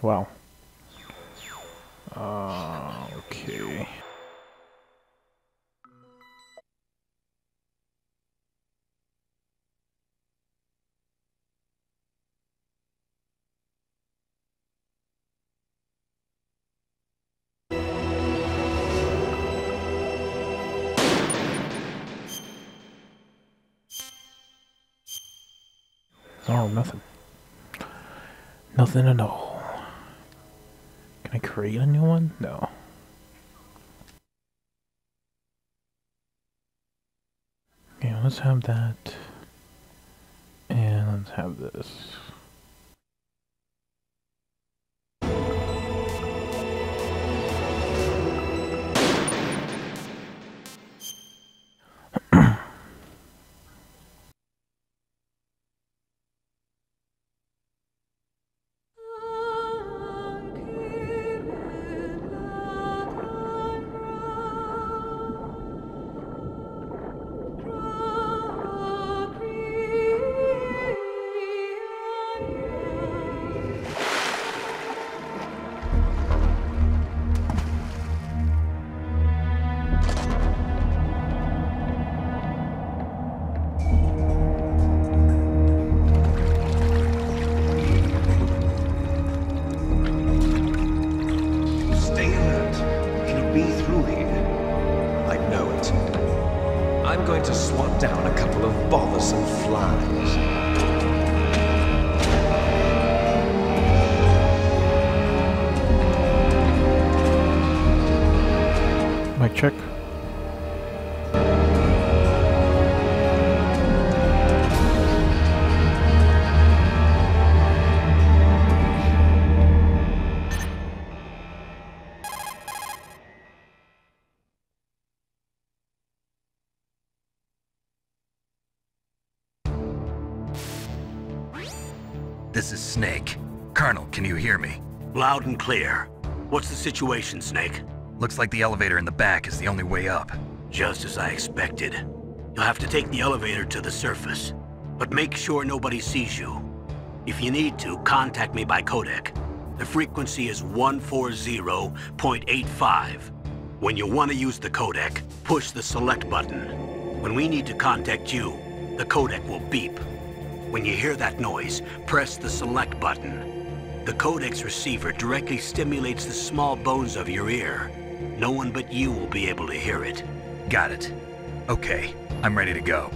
Wow. Okay. Oh, nothing. Nothing at all. Can I create a new one? No. Okay, let's have that. And let's have this. Stay alert. He'll be through here. I know it. I'm going to swat down a couple of bothersome flies. Mic check. This is Snake. Colonel, can you hear me? Loud and clear. What's the situation, Snake? Looks like the elevator in the back is the only way up. Just as I expected. You'll have to take the elevator to the surface, but make sure nobody sees you. If you need to, contact me by codec. The frequency is 140.85. When you want to use the codec, push the select button. When we need to contact you, the codec will beep. When you hear that noise, press the select button. The codec's receiver directly stimulates the small bones of your ear. No one but you will be able to hear it. Got it. Okay, I'm ready to go.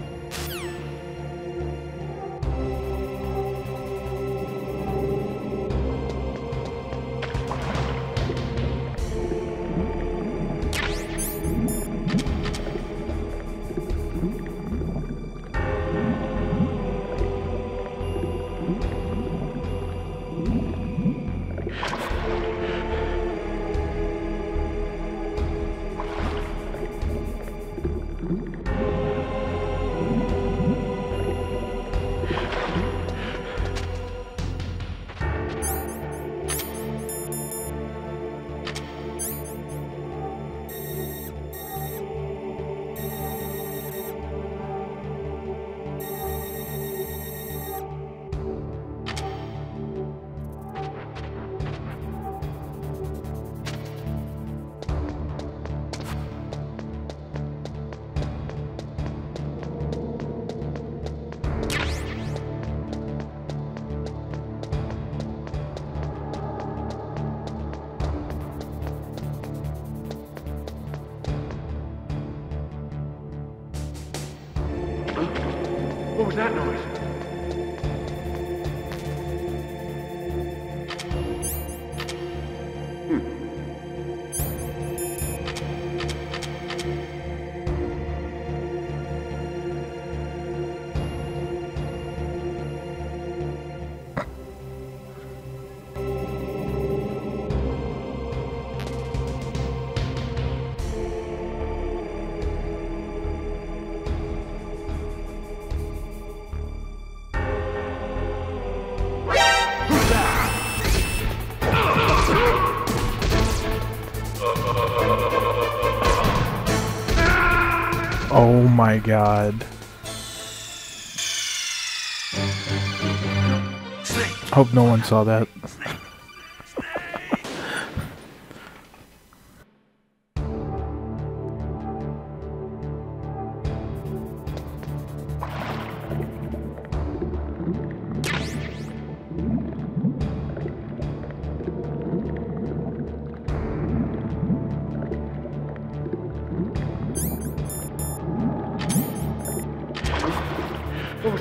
What was that noise? Oh my god. Hope no one saw that.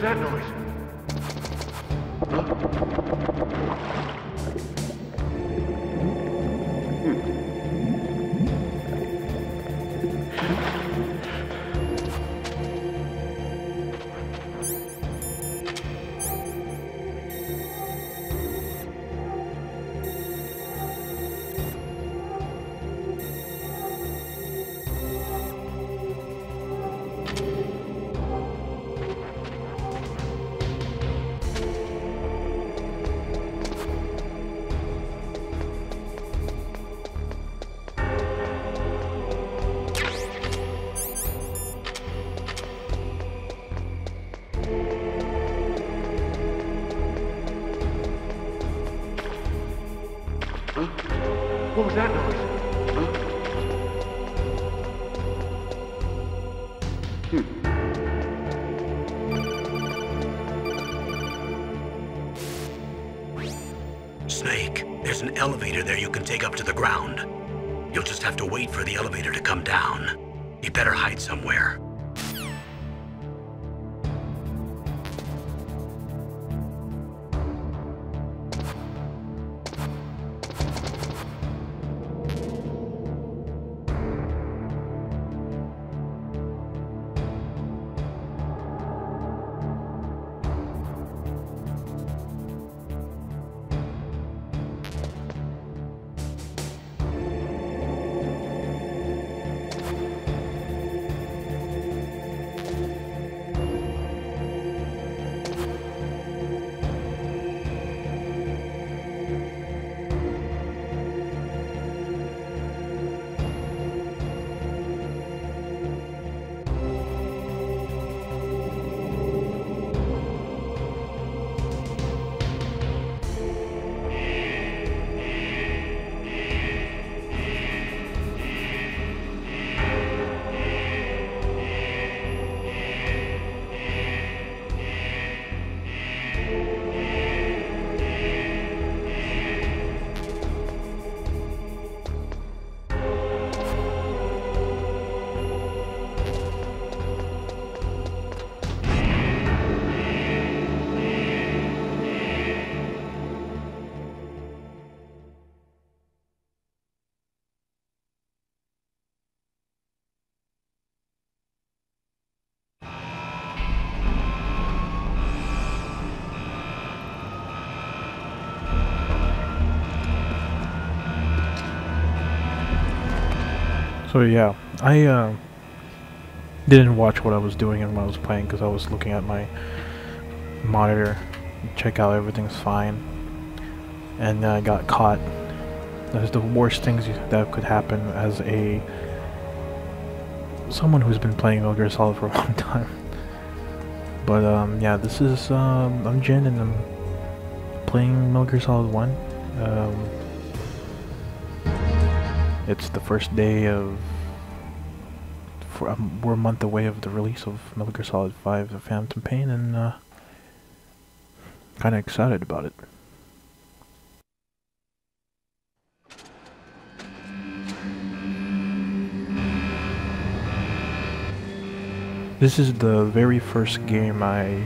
that noise? What was that noise? Snake, there's an elevator there you can take up to the ground. You'll just have to wait for the elevator to come down. You better hide somewhere. So yeah, I didn't watch what I was doing when I was playing because I was looking at my monitor, check out everything's fine, and then I got caught. That's the worst things that could happen as someone who's been playing Metal Gear Solid for a long time. But yeah, this is I'm Jin and I'm playing Metal Gear Solid 1. It's the first day of we're a month away of the release of Metal Gear Solid 5: The Phantom Pain, and kind of excited about it. This is the very first game I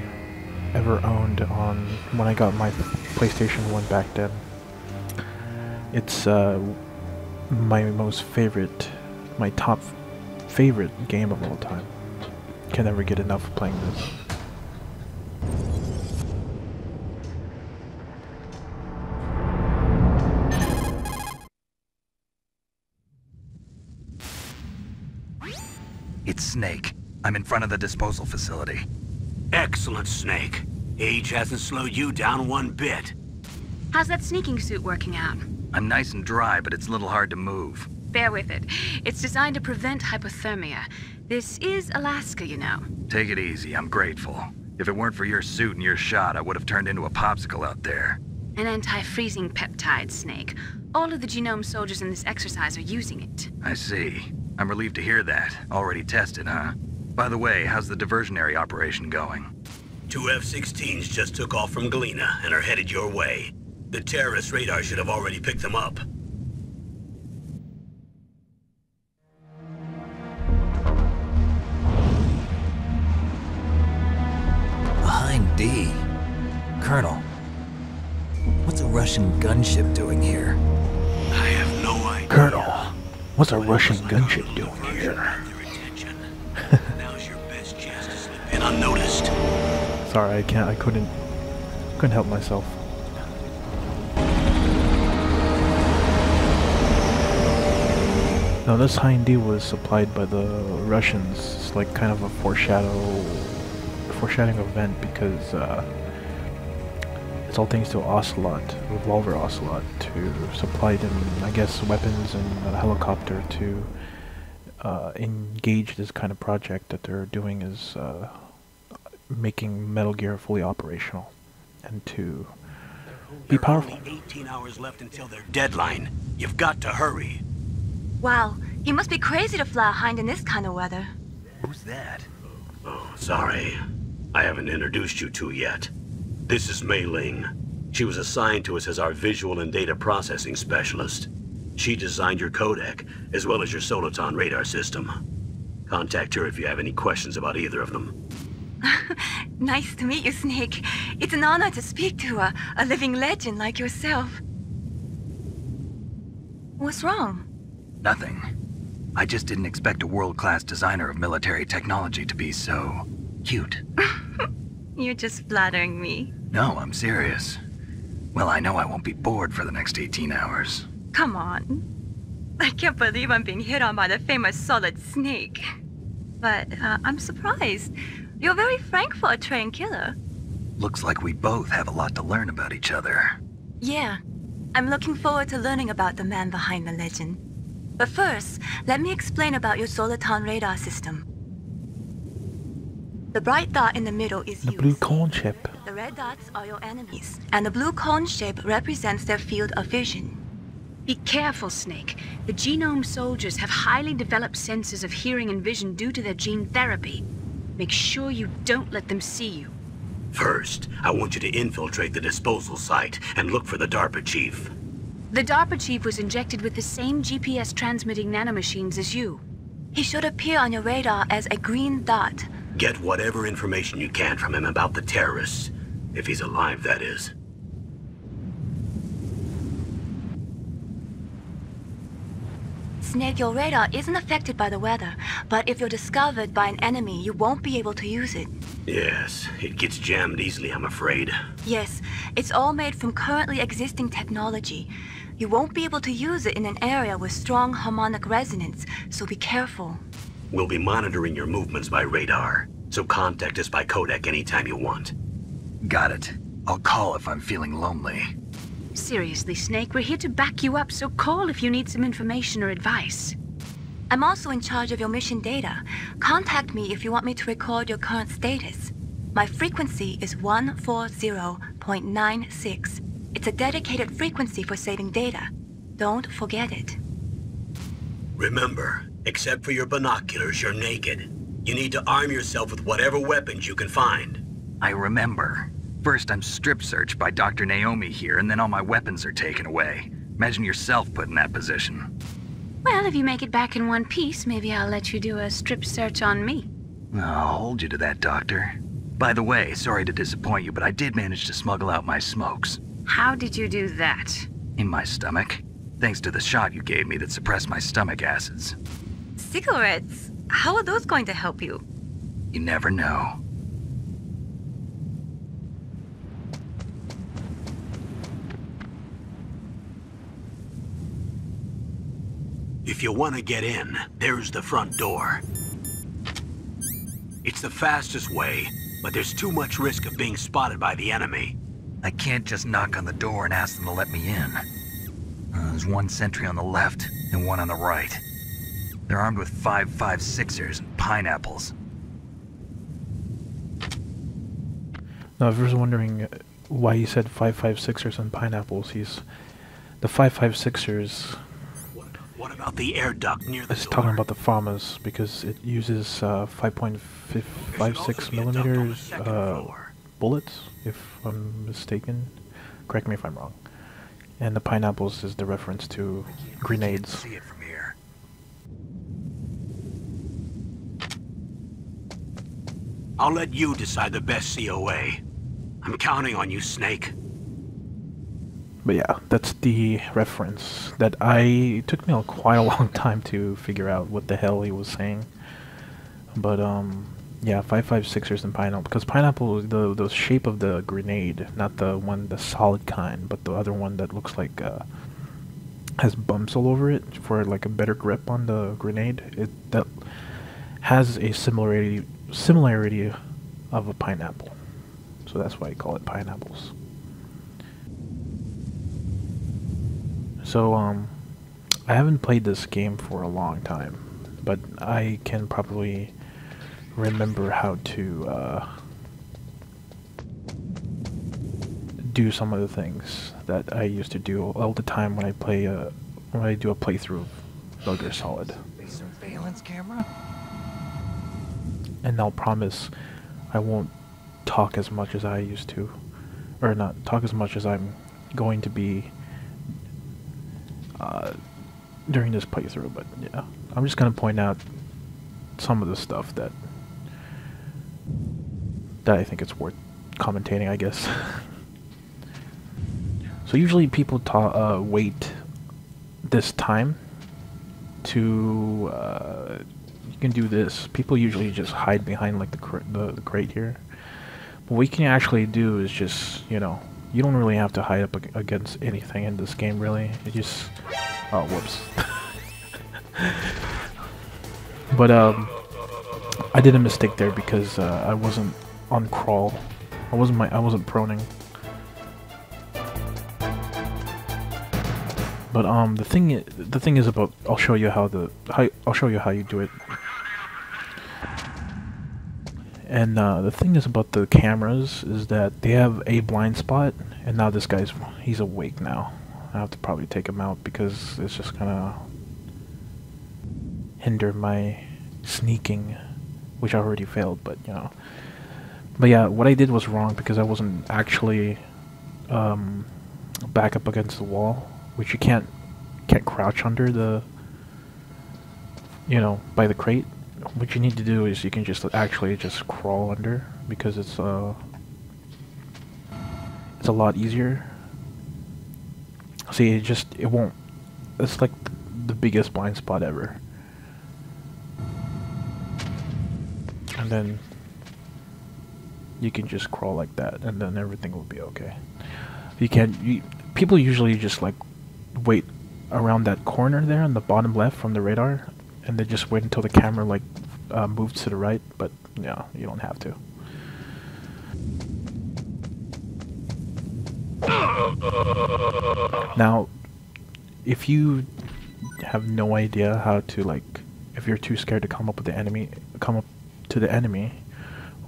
ever owned on when I got my PlayStation 1 back then. It's my top favorite game of all time. Can never get enough of playing this. It's Snake. I'm in front of the disposal facility. Excellent, Snake. Age hasn't slowed you down one bit. How's that sneaking suit working out? I'm nice and dry, but it's a little hard to move. Bear with it. It's designed to prevent hypothermia. This is Alaska, you know. Take it easy, I'm grateful. If it weren't for your suit and your shot, I would have turned into a popsicle out there. An anti-freezing peptide, Snake. All of the genome soldiers in this exercise are using it. I see. I'm relieved to hear that. Already tested, huh? By the way, how's the diversionary operation going? 2 F-16s just took off from Galena and are headed your way. The terrorist radar should have already picked them up. A high Russian gunship doing here? I have no idea. Colonel, what's a Russian gunship doing here? Now's your best chance to slip in unnoticed. Sorry, I couldn't help myself. Now this Hind D was supplied by the Russians. It's like kind of a foreshadowing event because it's all thanks to Ocelot, Revolver Ocelot, to supply them, I guess, weapons and a helicopter to engage this kind of project that they're doing is making Metal Gear fully operational and to be powerful. There are only 18 hours left until their deadline. You've got to hurry. Wow, he must be crazy to fly a Hind in this kind of weather. Who's that? Oh, sorry. I haven't introduced you to yet. This is Mei Ling. She was assigned to us as our visual and data processing specialist. She designed your codec, as well as your Soliton radar system. Contact her if you have any questions about either of them. Nice to meet you, Snake. It's an honor to speak to a living legend like yourself. What's wrong? Nothing. I just didn't expect a world-class designer of military technology to be so cute. You're just flattering me. No, I'm serious. Well, I know I won't be bored for the next 18 hours. Come on. I can't believe I'm being hit on by the famous Solid Snake. But I'm surprised. You're very frank for a trained killer. Looks like we both have a lot to learn about each other. Yeah. I'm looking forward to learning about the man behind the legend. But first, let me explain about your Soliton radar system. The bright dot in the middle is The you. blue cone chip. The red dots are your enemies, and the blue cone shape represents their field of vision. Be careful, Snake. The genome soldiers have highly developed senses of hearing and vision due to their gene therapy. Make sure you don't let them see you. First, I want you to infiltrate the disposal site and look for the DARPA chief. The DARPA chief was injected with the same GPS transmitting nanomachines as you. He should appear on your radar as a green dot. Get whatever information you can from him about the terrorists. If he's alive, that is. Snake, your radar isn't affected by the weather, but if you're discovered by an enemy, you won't be able to use it. Yes, it gets jammed easily, I'm afraid. Yes, it's all made from currently existing technology. You won't be able to use it in an area with strong harmonic resonance, so be careful. We'll be monitoring your movements by radar, so contact us by codec anytime you want. Got it. I'll call if I'm feeling lonely. Seriously, Snake, we're here to back you up, so call if you need some information or advice. I'm also in charge of your mission data. Contact me if you want me to record your current status. My frequency is 140.96. It's a dedicated frequency for saving data. Don't forget it. Remember, except for your binoculars, you're naked. You need to arm yourself with whatever weapons you can find. I remember. First, I'm strip searched by Dr. Naomi here, and then all my weapons are taken away. Imagine yourself put in that position. Well, if you make it back in one piece, maybe I'll let you do a strip search on me. I'll hold you to that, Doctor. By the way, sorry to disappoint you, but I did manage to smuggle out my smokes. How did you do that? In my stomach. Thanks to the shot you gave me that suppressed my stomach acids. Cigarettes? How are those going to help you? You never know. If you want to get in, there's the front door. It's the fastest way, but there's too much risk of being spotted by the enemy. I can't just knock on the door and ask them to let me in. There's one sentry on the left and one on the right. They're armed with 5.56ers and pineapples. Now, if you're wondering why he said 5.56ers and pineapples, the 5.56ers. What about the air duct near the It's door? talking about the FAMAs because it uses 5.56 millimeters bullets, if I'm mistaken. Correct me if I'm wrong. And the pineapples is the reference to grenades. See it from here. I'll let you decide the best COA. I'm counting on you, Snake. But yeah, that's the reference that it took me quite a long time to figure out what the hell he was saying. But yeah, 5.56ers and pineapple, because pineapple is the shape of the grenade, not the solid kind, but the other one that looks like has bumps all over it for like a better grip on the grenade. That has a similarity of a pineapple, so that's why I call it pineapples. So I haven't played this game for a long time, but I can probably remember how to do some of the things that I used to do all the time when I do a playthrough of Metal Gear Solid. A surveillance camera? And I'll promise I won't talk as much as I used to, or not talk as much as I'm going to be during this playthrough. But yeah, I'm just gonna point out some of the stuff that I think it's worth commentating, I guess. So usually people wait this time to you can do this. People usually just hide behind like the crate here. What we can actually do is just, you know, you don't really have to hide up against anything in this game, really. You just, oh, whoops. But I did a mistake there because I wasn't on crawl. I wasn't proning. But the thing is about, I'll show you how you do it. And the thing is about the cameras is that they have a blind spot, and now this he's awake now. I have to probably take him out because it's just gonna hinder my sneaking, which I already failed, but you know. But yeah, what I did was wrong because I wasn't actually back up against the wall, which you can't crouch under the, you know, by the crate. What you need to do is you can just actually just crawl under, because it's a lot easier. See, it won't. It's like the biggest blind spot ever. And then you can just crawl like that, and then everything will be okay. People usually just like wait around that corner there on the bottom left from the radar, and they just wait until the camera like moves to the right, but yeah, you don't have to. Now, if you have no idea how to, like, if you're too scared to come up to the enemy,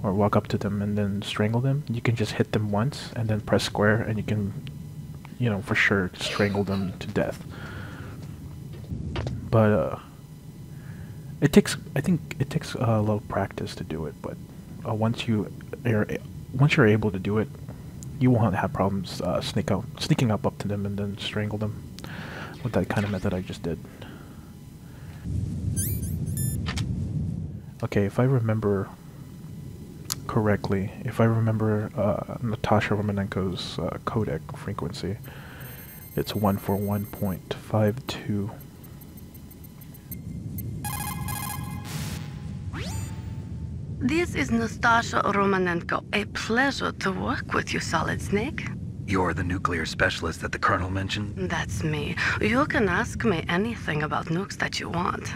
or walk up to them and then strangle them, you can just hit them once and then press square, and you can, you know, for sure strangle them to death. But I think it takes a little practice to do it, but once you're able to do it, you won't have problems sneaking up to them and then strangle them with that kind of method I just did. Okay, if I remember correctly, Natasha Romanenko's codec frequency, it's 141.52. This is Nastasha Romanenko. A pleasure to work with you, Solid Snake. You're the nuclear specialist that the Colonel mentioned? That's me. You can ask me anything about nukes that you want.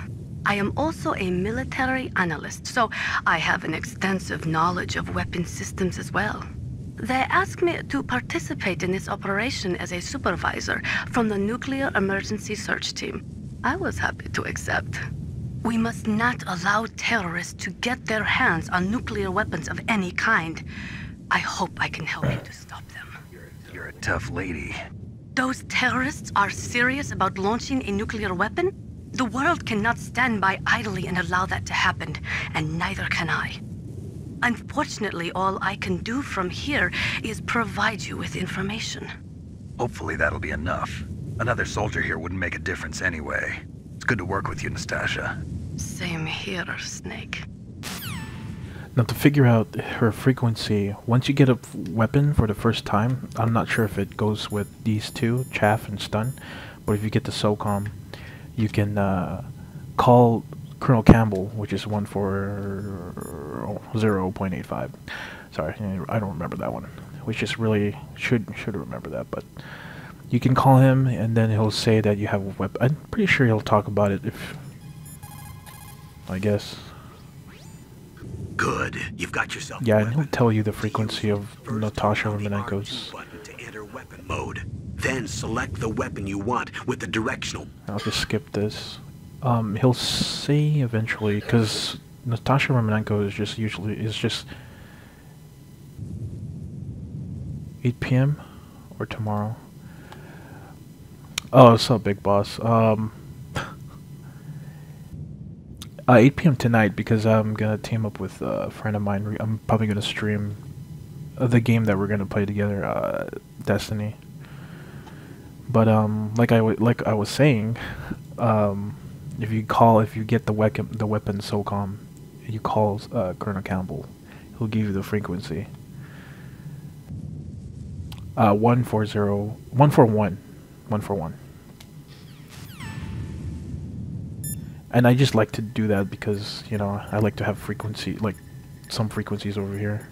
I am also a military analyst, so I have an extensive knowledge of weapon systems as well. They asked me to participate in this operation as a supervisor from the Nuclear Emergency Search Team. I was happy to accept. We must not allow terrorists to get their hands on nuclear weapons of any kind. I hope I can help you to stop them. You're a tough lady. Those terrorists are serious about launching a nuclear weapon? The world cannot stand by idly and allow that to happen, and neither can I. Unfortunately, all I can do from here is provide you with information. Hopefully that'll be enough. Another soldier here wouldn't make a difference anyway. It's good to work with you, Nastasha. Same here, Snake. Now to figure out her frequency, once you get a weapon for the first time, I'm not sure if it goes with these two, Chaff and Stun, but if you get the SOCOM, you can call Colonel Campbell, which is 140.85. Sorry, I don't remember that one. Which is really should remember that, but you can call him and then he'll say that you have a weapon. I'm pretty sure he'll talk about it if I guess. Good. You've got yourself a Yeah, and weapon. he'll tell you the frequency of First, Natasha hold down the Romanenko's. R2 button to enter weapon mode. Then select the weapon you want with the directional. I'll just skip this. He'll say eventually, because Natasha Romanenko is just 8 p.m. or tomorrow. Oh, what's up, Big Boss? 8 p.m. tonight because I'm gonna team up with a friend of mine. I'm probably gonna stream the game that we're gonna play together, Destiny. But like I was saying, if you get the weapon SOCOM, you call Colonel Campbell, he'll give you the frequency. 141. And I just like to do that because, you know, I like to have frequency, like some frequencies over here.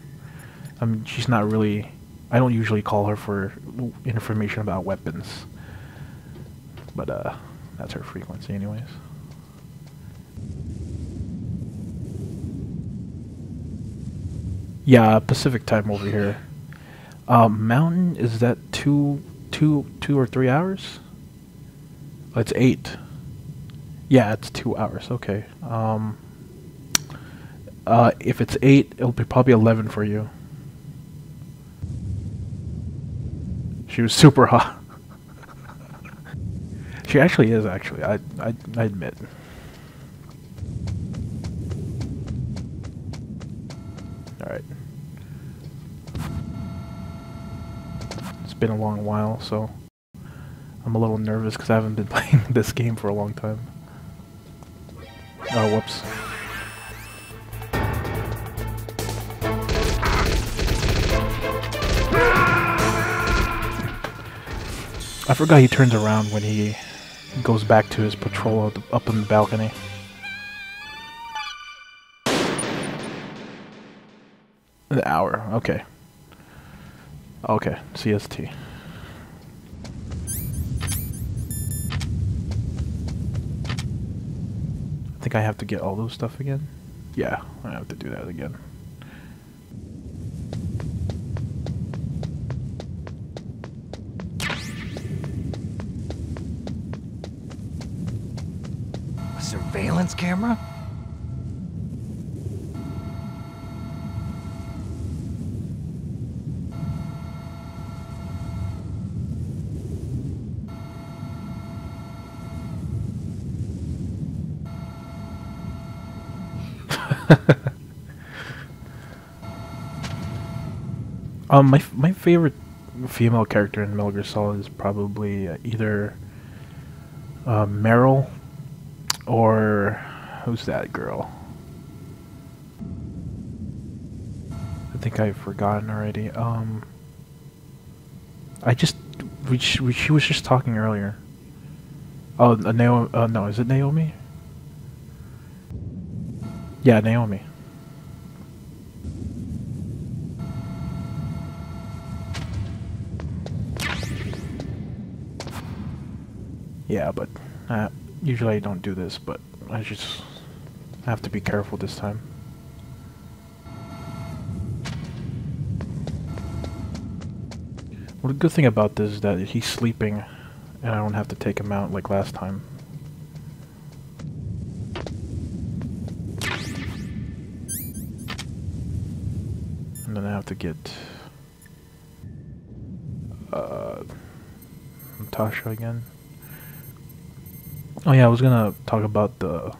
I mean, she's not really, I don't usually call her for information about weapons. But that's her frequency anyways. Yeah, Pacific time over here. Mountain, is that two or 3 hours? Oh, it's 8. Yeah, it's 2 hours. Okay. If it's 8, it'll be probably 11 for you. She was super hot. She actually is. Actually, I admit. All right. It's been a long while, so I'm a little nervous because I haven't been playing this game for a long time. Oh, whoops. I forgot he turns around when he goes back to his patrol up on the balcony. An hour, okay. Okay, CST. I think I have to get all those stuff again. Yeah, I have to do that again. A surveillance camera? My favorite female character in Metal Gear Solid is probably either Meryl or who's that girl? I think I've forgotten already. She was just talking earlier. Oh, Naomi. No, is it Naomi? Yeah, Naomi. Yeah, but usually I don't do this, but I just have to be careful this time. Well, the good thing about this is that he's sleeping, and I don't have to take him out like last time. And then I have to get Natasha again. Oh yeah, I was gonna talk about the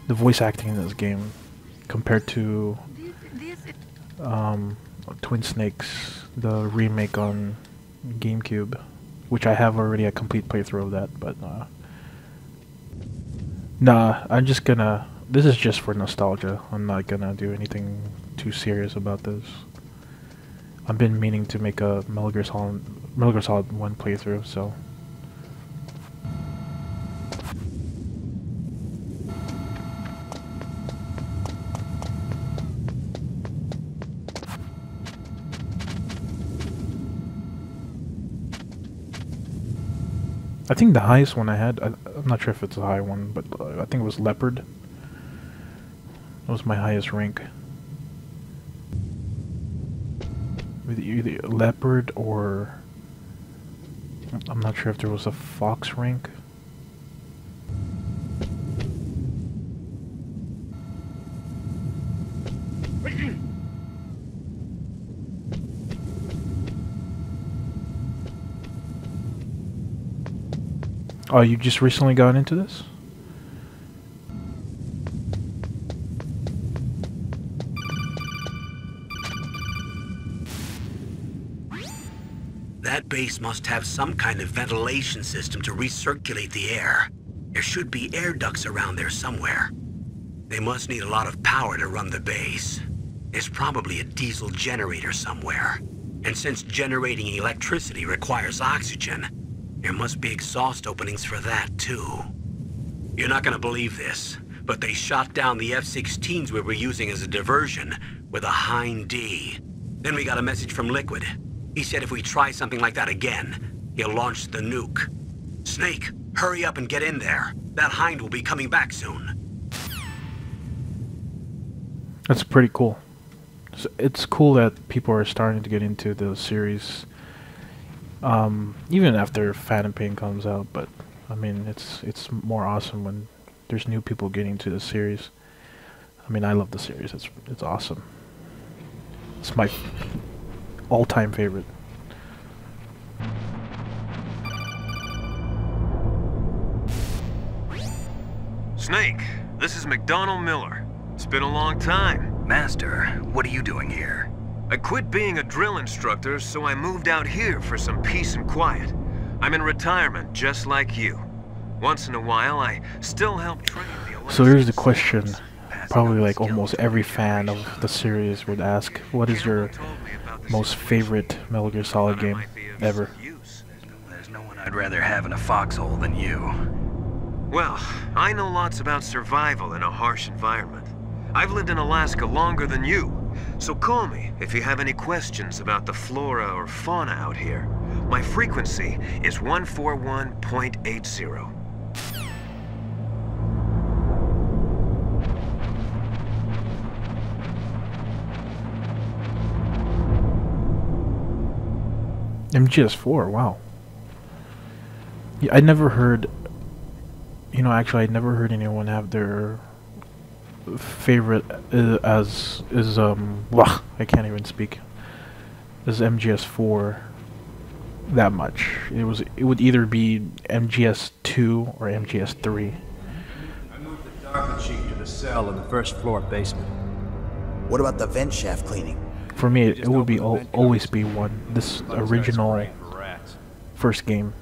voice acting in this game compared to Twin Snakes, the remake on GameCube, which I have already a complete playthrough of that, but nah, I'm just gonna this is just for nostalgia. I'm not gonna do anything too serious about this. I've been meaning to make a Metal Gear Solid 1 playthrough, so... I think the highest one I had, I'm not sure if it's a high one, but I think it was Leopard. That was my highest rank. With either Leopard or... I'm not sure if there was a Fox rank. Oh, you just recently got into this? That base must have some kind of ventilation system to recirculate the air. There should be air ducts around there somewhere. They must need a lot of power to run the base. There's probably a diesel generator somewhere. And since generating electricity requires oxygen, there must be exhaust openings for that, too. You're not gonna believe this, but they shot down the F-16s we were using as a diversion with a Hind D. Then we got a message from Liquid. He said if we try something like that again, he'll launch the nuke. Snake, hurry up and get in there. That Hind will be coming back soon. That's pretty cool. So it's cool that people are starting to get into the series. Even after Phantom Pain comes out, but I mean it's more awesome when there's new people getting into the series. I mean, I love the series. It's awesome. It's my all-time favorite. Snake, this is McDonald Miller. It's been a long time. Master, what are you doing here? I quit being a drill instructor, so I moved out here for some peace and quiet. I'm in retirement, just like you. Once in a while, I still help train the... So here's the question. Probably like almost every fan of the series would ask, what is your most favorite Metal Gear Solid game ever? There's no one I'd rather have in a foxhole than you. Well, I know lots about survival in a harsh environment. I've lived in Alaska longer than you. So call me if you have any questions about the flora or fauna out here. My frequency is 141.80. MGS4, wow. Yeah, I never heard... You know, actually, I never heard anyone have their favorite I can't even speak. Is MGS4 that much? It would either be MGS2 or MGS3. I moved the DARPA chief to the cell in the first floor basement. What about the vent shaft cleaning? For me, it would be always be this original first game.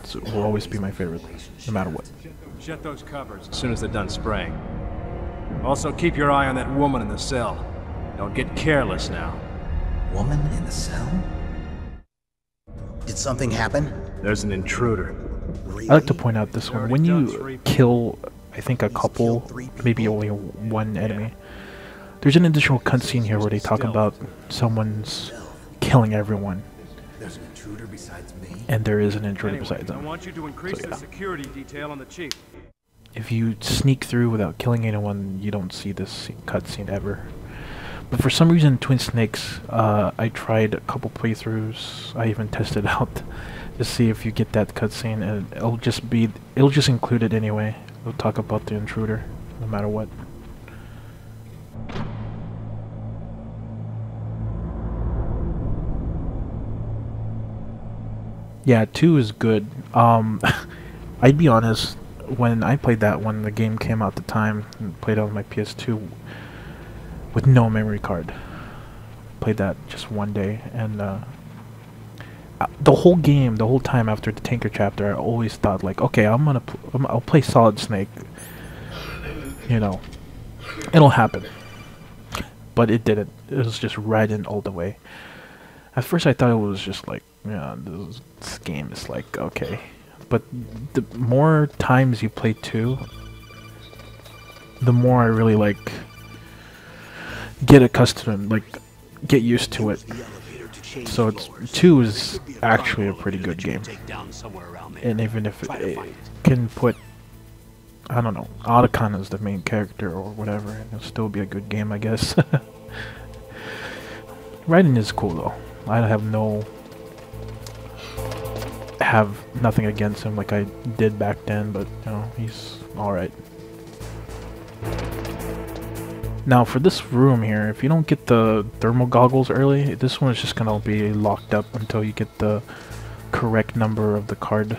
So it will always be my favorite, no matter what. Shut those covers as soon as they're done spraying. Also, keep your eye on that woman in the cell. Don't get careless now. Woman in the cell? Did something happen? There's an intruder. Really? I like to point out this one. When you kill, I think, a couple, maybe only one enemy, there's an additional cutscene here where they talk about someone's killing everyone. There's an intruder besides me? And there is an intruder besides I them. want you to increase the security detail on the chief. If you sneak through without killing anyone, you don't see this cutscene ever. But for some reason, Twin Snakes, I tried a couple playthroughs. I even tested out to see if you get that cutscene, and it'll just include it anyway. It'll talk about the intruder, no matter what. Yeah, 2 is good. I'd be honest, when I played that when the game came out at the time, and played on my PS2 with no memory card. Played that just one day, and the whole game, the whole time after the Tinker chapter, I always thought like, okay, I'll play Solid Snake. you know, it'll happen. But it didn't. It was just right in all the way. At first I thought it was just like, yeah, this game is like, okay. But the more times you play 2, the more I really like get accustomed, like get used to it. So it's 2 is actually a pretty good game. And even if it can put, I don't know, Otacon as the main character or whatever, it'll still be a good game, I guess. Raiden is cool though. I have nothing against him like I did back then, but you know, he's alright. Now for this room here, if you don't get the thermal goggles early, this one is just gonna be locked up until you get the correct number of the card,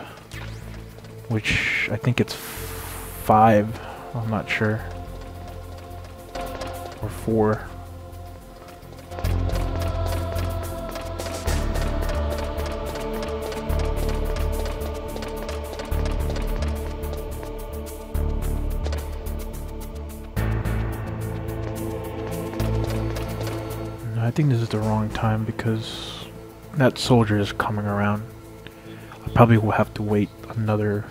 which I think it's 5, I'm not sure, or 4. I think this is the wrong time because that soldier is coming around. I probably will have to wait another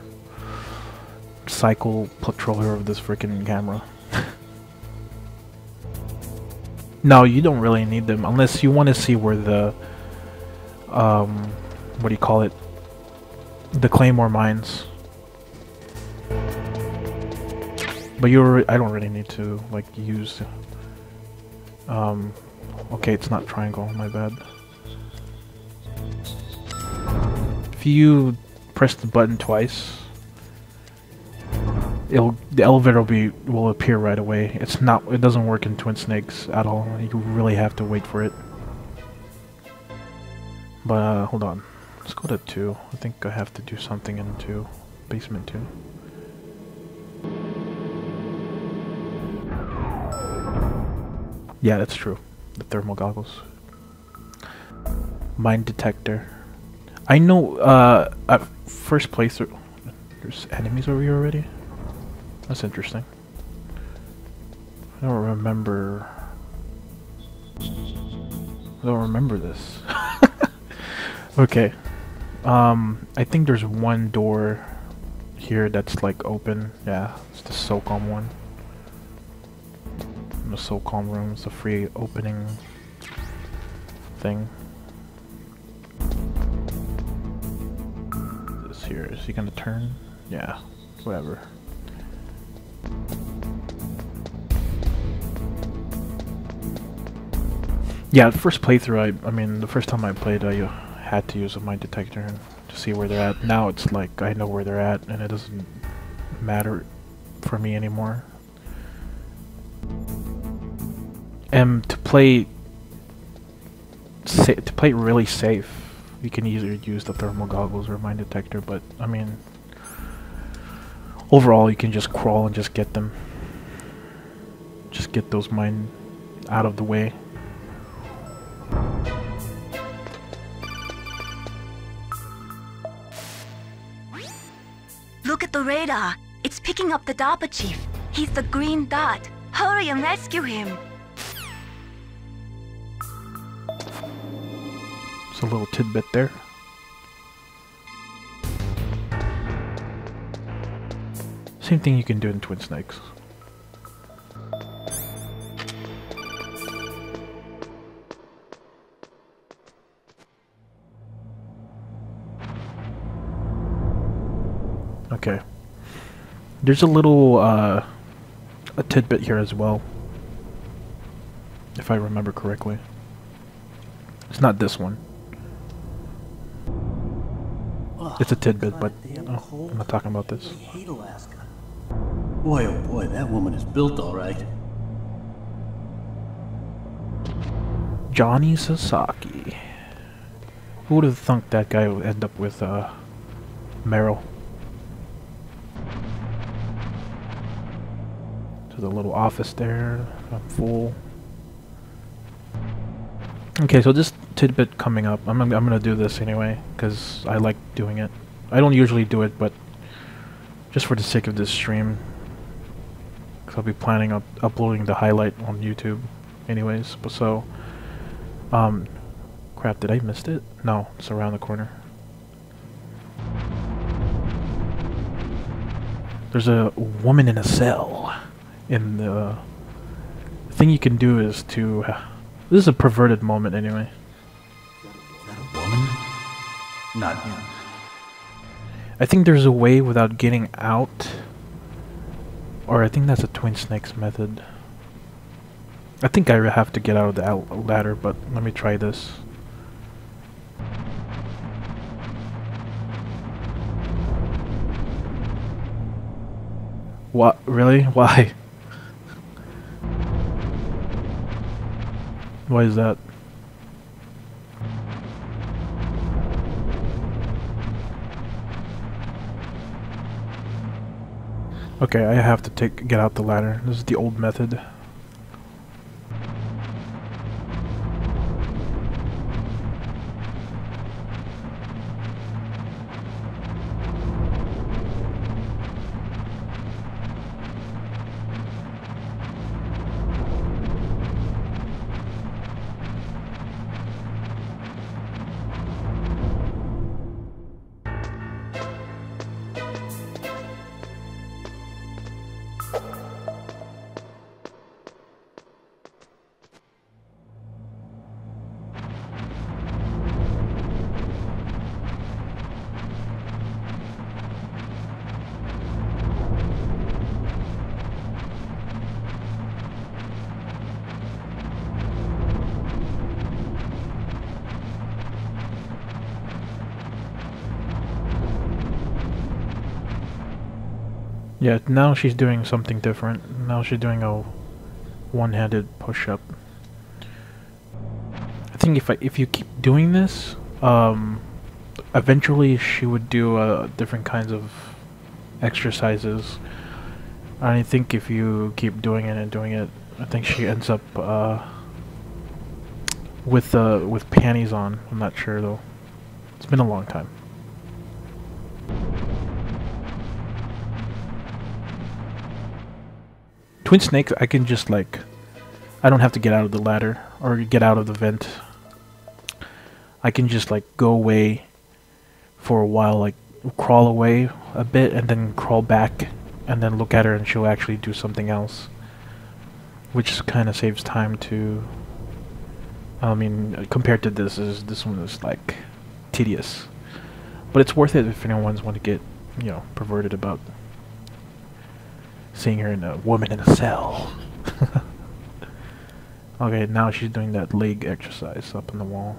cycle patroller of this freaking camera. No, you don't really need them unless you want to see where the what do you call it? The claymore mines. But I don't really need to like use okay, it's not triangle, my bad. If you press the button twice, the elevator will appear right away. It doesn't work in Twin Snakes at all. You really have to wait for it. But hold on. Let's go to 2. I think I have to do something in 2. Basement 2. Yeah, that's true. The thermal goggles. Mine detector. I know at first playthrough there's enemies over here already. That's interesting. I don't remember this. Okay. I think there's one door here that's like open. Yeah, it's the SOCOM one. The SOCOM room is a free opening thing. This here, is he gonna turn? Yeah, whatever. Yeah, the first playthrough, I mean, the first time I played, I had to use a mine detector to see where they're at. Now it's like I know where they're at, and it doesn't matter for me anymore. And to play really safe, you can either use the thermal goggles or mine detector. But I mean, overall, you can just crawl and just get them. Just get those mine out of the way. Look at the radar. It's picking up the DARPA chief. He's the green dot. Hurry and rescue him. It's a little tidbit there. Same thing you can do in Twin Snakes. Okay. There's a little a tidbit here as well, if I remember correctly. It's not this one. It's a tidbit, but I'm not talking about this. I hate Alaska. Boy, oh boy, that woman is built all right. Johnny Sasaki. Who would have thunk that guy would end up with Meryl? To the little office there, full. Okay, so this tidbit coming up, I'm gonna do this anyway because I like doing it. I don't usually do it, but just for the sake of this stream, because I'll be planning on uploading the highlight on YouTube anyways. But so, crap, did I miss it? No, it's around the corner. There's a woman in a cell. In the thing you can do is to... this is a perverted moment anyway. Is that a woman? Not yet. I think there's a way without getting out. Or I think that's a Twin Snakes method. I think I have to get out of the ladder, but let me try this. What? Really? Why? Why is that? Okay, I have to get out the ladder. This is the old method. Yeah, now she's doing something different. Now she's doing a one-handed push-up. I think if you keep doing this, eventually she would do different kinds of exercises. I think if you keep doing it and doing it, I think she ends up with panties on. I'm not sure though. It's been a long time. Twin Snakes, I can just like, I don't have to get out of the ladder or get out of the vent. I can just like go away for a while, like crawl away a bit and then crawl back and then look at her and she'll actually do something else. Which kind of saves time to, I mean, compared to this one is like tedious. But it's worth it if anyone's want to get, you know, perverted about seeing her in a woman in a cell. Okay, now she's doing that leg exercise up on the wall.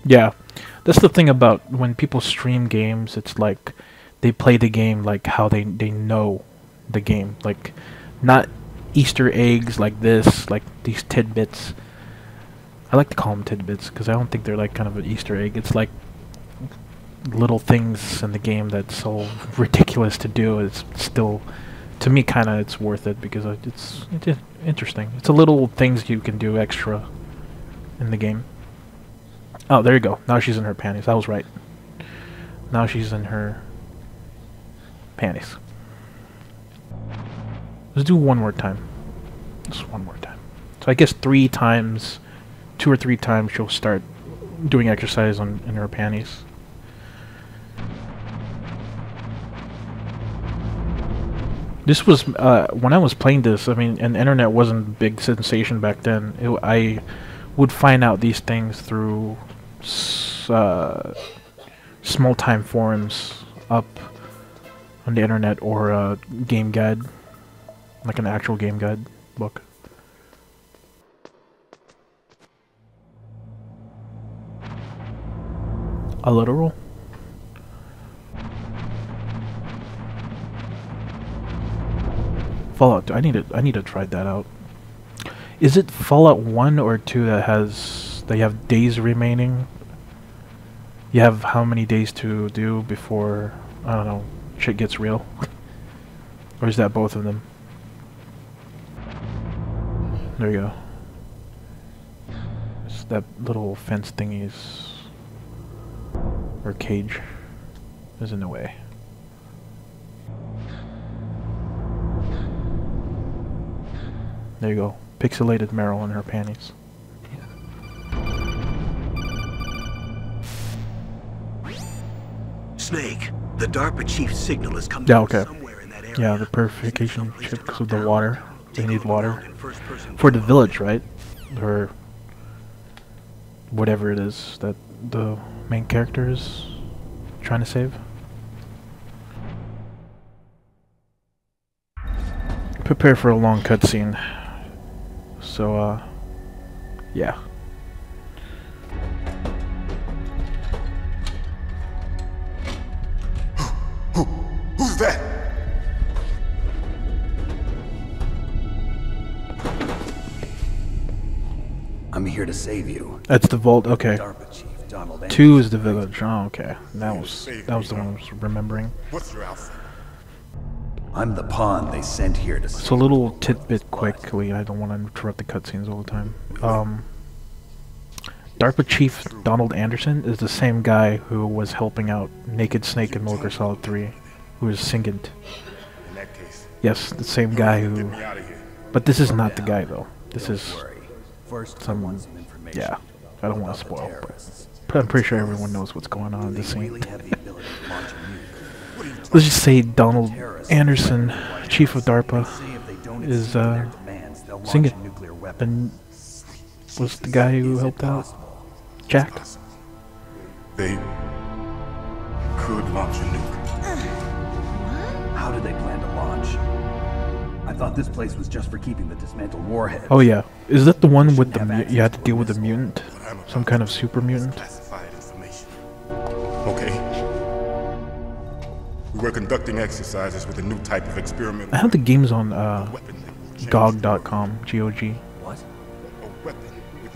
Yeah, that's the thing about when people stream games, it's like they play the game like how they know the game, like not Easter eggs like this, like these tidbits. I like to call them tidbits because I don't think they're like kind of an Easter egg. It's like little things in the game that's so ridiculous to do. It's still, to me, kind of it's worth it because it's interesting. It's a little things you can do extra in the game. Oh, there you go. Now she's in her panties. I was right. Now she's in her panties. Let's do one more time. Just one more time. So I guess 3 times, 2 or 3 times she'll start doing exercise in her panties. This was, when I was playing this, I mean, and the internet wasn't a big sensation back then. I would find out these things through small time forums up on the internet or a game guide, like an actual game guide book. A literal? Fallout 2. I need to try that out. Is it Fallout 1 or 2 that you have days remaining? You have how many days to do before, I don't know, shit gets real? Or is that both of them? There you go. It's that little fence thingy's, or cage, is in the way. There you go. Pixelated Meryl in her panties. Snake, the DARPA chief's signal is coming Yeah, okay. somewhere in that area. Yeah, the purification ship because of the water. They need water. For the village, right? Or whatever it is that the main character is trying to save. Prepare for a long cutscene. So, yeah. Who's that? I'm here to save you. That's the vault. Okay. DARPA Chief Donald 2 is the village. Oh, okay. That was the one I was remembering. What's your outfit? I'm the pawn they sent here to It's a little tidbit quickly. I don't want to interrupt the cutscenes all the time. DARPA Chief Donald Anderson is the same guy who was helping out Naked Snake in Metal Gear Solid 3, who was Singent. In that case, Yes, the same guy get who... me out of here. But this is not the guy, though. This is First, someone... some information Yeah, I don't want about to the spoil, terrorists. but I'm pretty sure everyone knows what's going on in this They scene. really have the ability to launch a nuke. Let's just say Donald Anderson, Chief of DARPA, Say if they don't is accede to their demands, they'll launch Singent, a nuclear weapon. and was the guy who helped out Jack. They could launch a nuke. How did they plan to launch? I thought this place was just for keeping the dismantled warheads. Oh yeah, is that the one with the you had to deal with the mutant, some kind of super mutant? Classified information. Okay. We were conducting exercises with a new type of experiment. I have the games on GOG.com, GOG, What?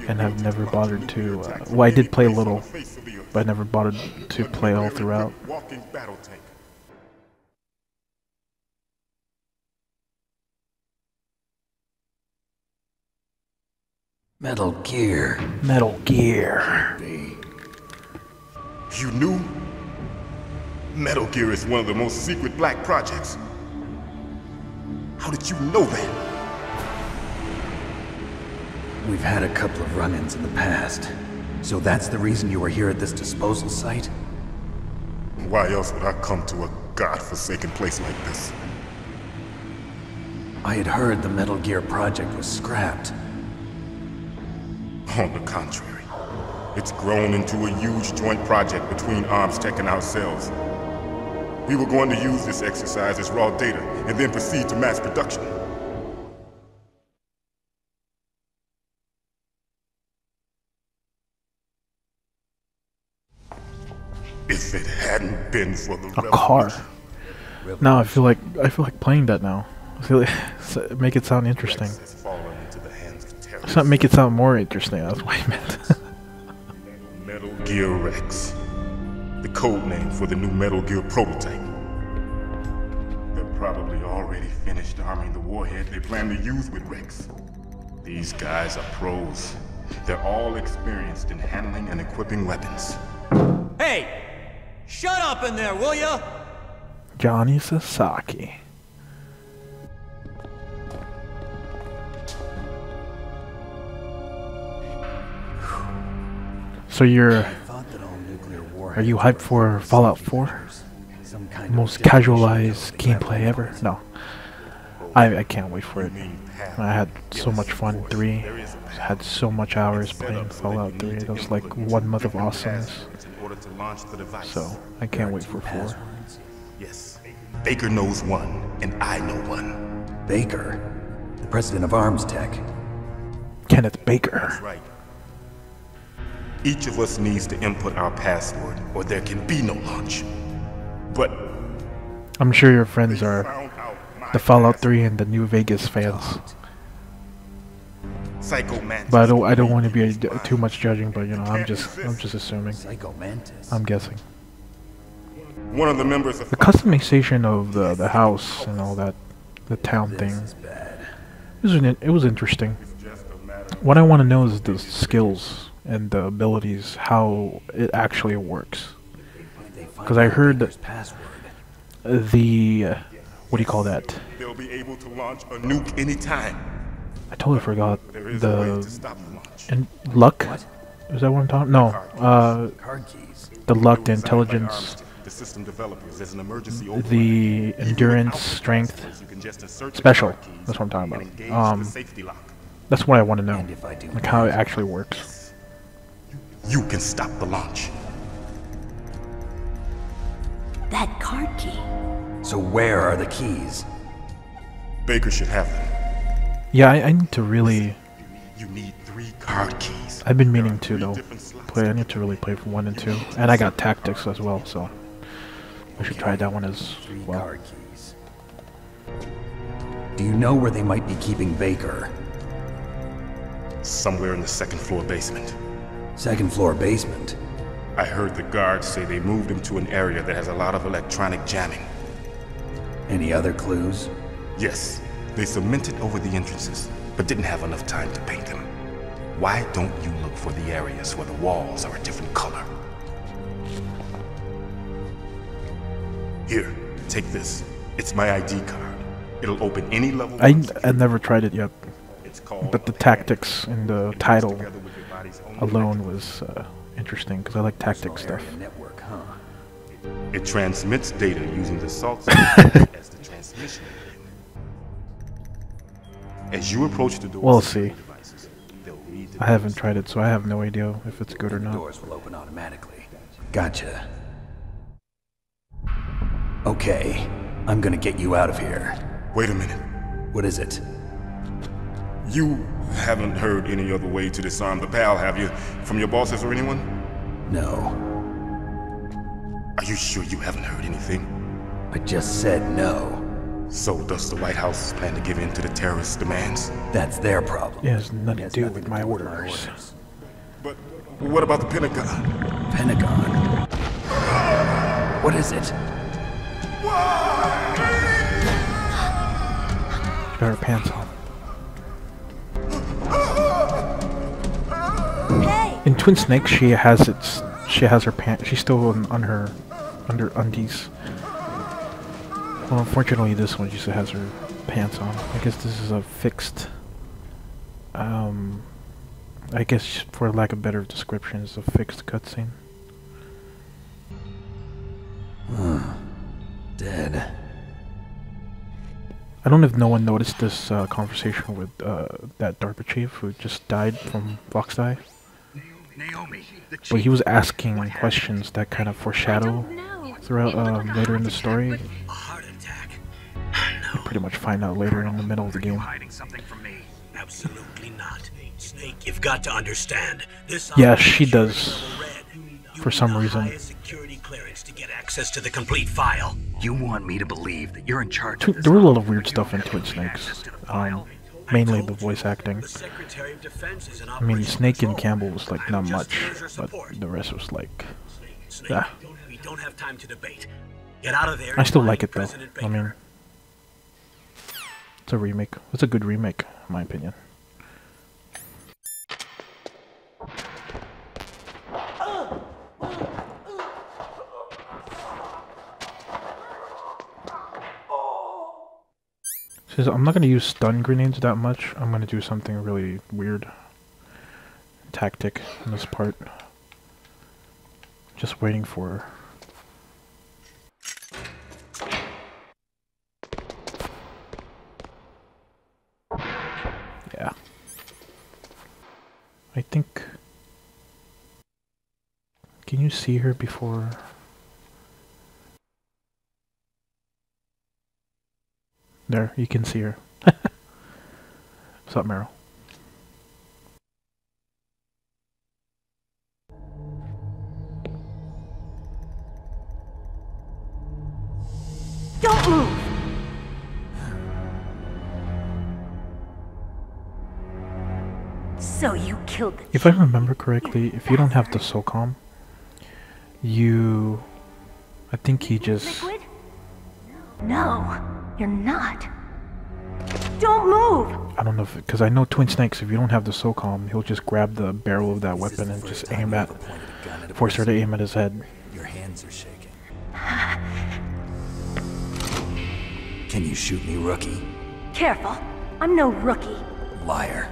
and have never bothered to. Well, I did play a little, but I never bothered to play all throughout. Walking battle tank. Metal Gear. Metal Gear. You knew? Metal Gear is one of the most secret black projects. How did you know that? We've had a couple of run-ins in the past. So that's the reason you were here at this disposal site? Why else would I come to a godforsaken place like this? I had heard the Metal Gear project was scrapped. On the contrary, it's grown into a huge joint project between ArmsTech and ourselves. We were going to use this exercise as raw data and then proceed to mass production. If it hadn't been for the A car. Now I feel like playing that now. I feel like, make it sound interesting. It's not make it sound more interesting. That's what I meant. Metal Gear Rex, the code name for the new Metal Gear prototype. They're probably already finished arming the warhead they plan to use with Rex. These guys are pros. They're all experienced in handling and equipping weapons. Hey! Shut up in there, will ya? Johnny Sasaki. So are you hyped for Fallout 4? Most casualized gameplay ever? No. I can't wait for it. I had so much fun in 3. Had so much hours playing Fallout 3. It was like 1 month of awesomeness. So I can't wait for 4. Yes. Baker knows one, and I know one. Baker? The president of ArmsTech. Kenneth Baker. That's right. Each of us needs to input our password, or there can be no launch. But I'm sure your friends are the Fallout 3 and the New Vegas fans. Psycho Mantis. But I don't want to be too much judging, but you know, I'm just assuming. Psycho Mantis. I'm guessing. One of the members of The customization of the house and all that, the town thing, it was interesting. What I want to know is the skills and the abilities, how it actually works. Because I heard the what do you call that? They'll be able to launch a nuke anytime. I totally forgot There is a way the to stop the launch. and luck. Is that what I'm talking? No, the luck, the intelligence, The system developers as an emergency the endurance, strength, special. That's what I'm talking about. That's what I want to know, like how it actually works. You can stop the launch. That card key. So where are the keys? Baker should have them. Yeah, I need to really. You need 3 card keys. I've been meaning to though. I need to really play for 1 and 2, and I got tactics as well, so I should try that one as well. Card keys. Do you know where they might be keeping Baker? Somewhere in the 2nd floor basement. 2nd floor basement? I heard the guards say they moved him to an area that has a lot of electronic jamming. Any other clues? Yes, they cemented over the entrances, but didn't have enough time to paint them. Why don't you look for the areas where the walls are a different color? Here, take this. It's my ID card. It'll open any level. I never tried it yet, but the tactics in the title alone was interesting because I like tactics stuff. Network, huh? It transmits data using the salt as the transmission. As you approach the door, We'll see. I haven't tried it, so I have no idea if it's good or not. Doors will open automatically. Gotcha. Okay, I'm gonna get you out of here. Wait a minute. What is it? You haven't heard any other way to disarm the PAL, have you? From your bosses or anyone? No. Are you sure you haven't heard anything? I just said no. So does the White House plan to give in to the terrorists' demands? That's their problem. It has nothing to do with my orders. But what about the Pentagon? Pentagon? What is it? She got her pants on. Hey! In Twin Snakes, she has her pants. She's still on her under undies. Well, unfortunately, this one just has her pants on. I guess this is a fixed. I guess for lack of better description, it's a fixed cutscene. Dead. I don't know if no one noticed this conversation with that DARPA chief who just died from Voxdie. Naomi, But he was asking questions that kind of foreshadow throughout later in the story. You pretty much find out later in the middle of the game. Absolutely not. Snake, you've got to understand. This Yeah, she does. For some reason. security clearance to get access to the complete file. You want me to believe that you're in charge Tw- There were a lot of weird stuff in Twin Snakes. Mainly the voice acting. I mean, Snake and Campbell was like not much, but the rest was like, ah. We don't have time to debate. Get out of there. I still like it though. I mean, it's a remake. It's a good remake, in my opinion. Says I'm not gonna use stun grenades that much. I'm gonna do something really weird. Tactic in this part. Just waiting for. Yeah. I think. Can you see her before? There, you can see her. What's up, Meryl? Don't move! So you killed the If I remember correctly, if you don't have the SOCOM, I think he just... Liquid? No, you're not. Don't move! I don't know if... Because I know Twin Snakes, if you don't have the SOCOM, he'll just grab the barrel of that weapon and just aim at... Force her to aim at his head. Your hands are shaking. Can you shoot me, rookie? Careful, I'm no rookie. Liar.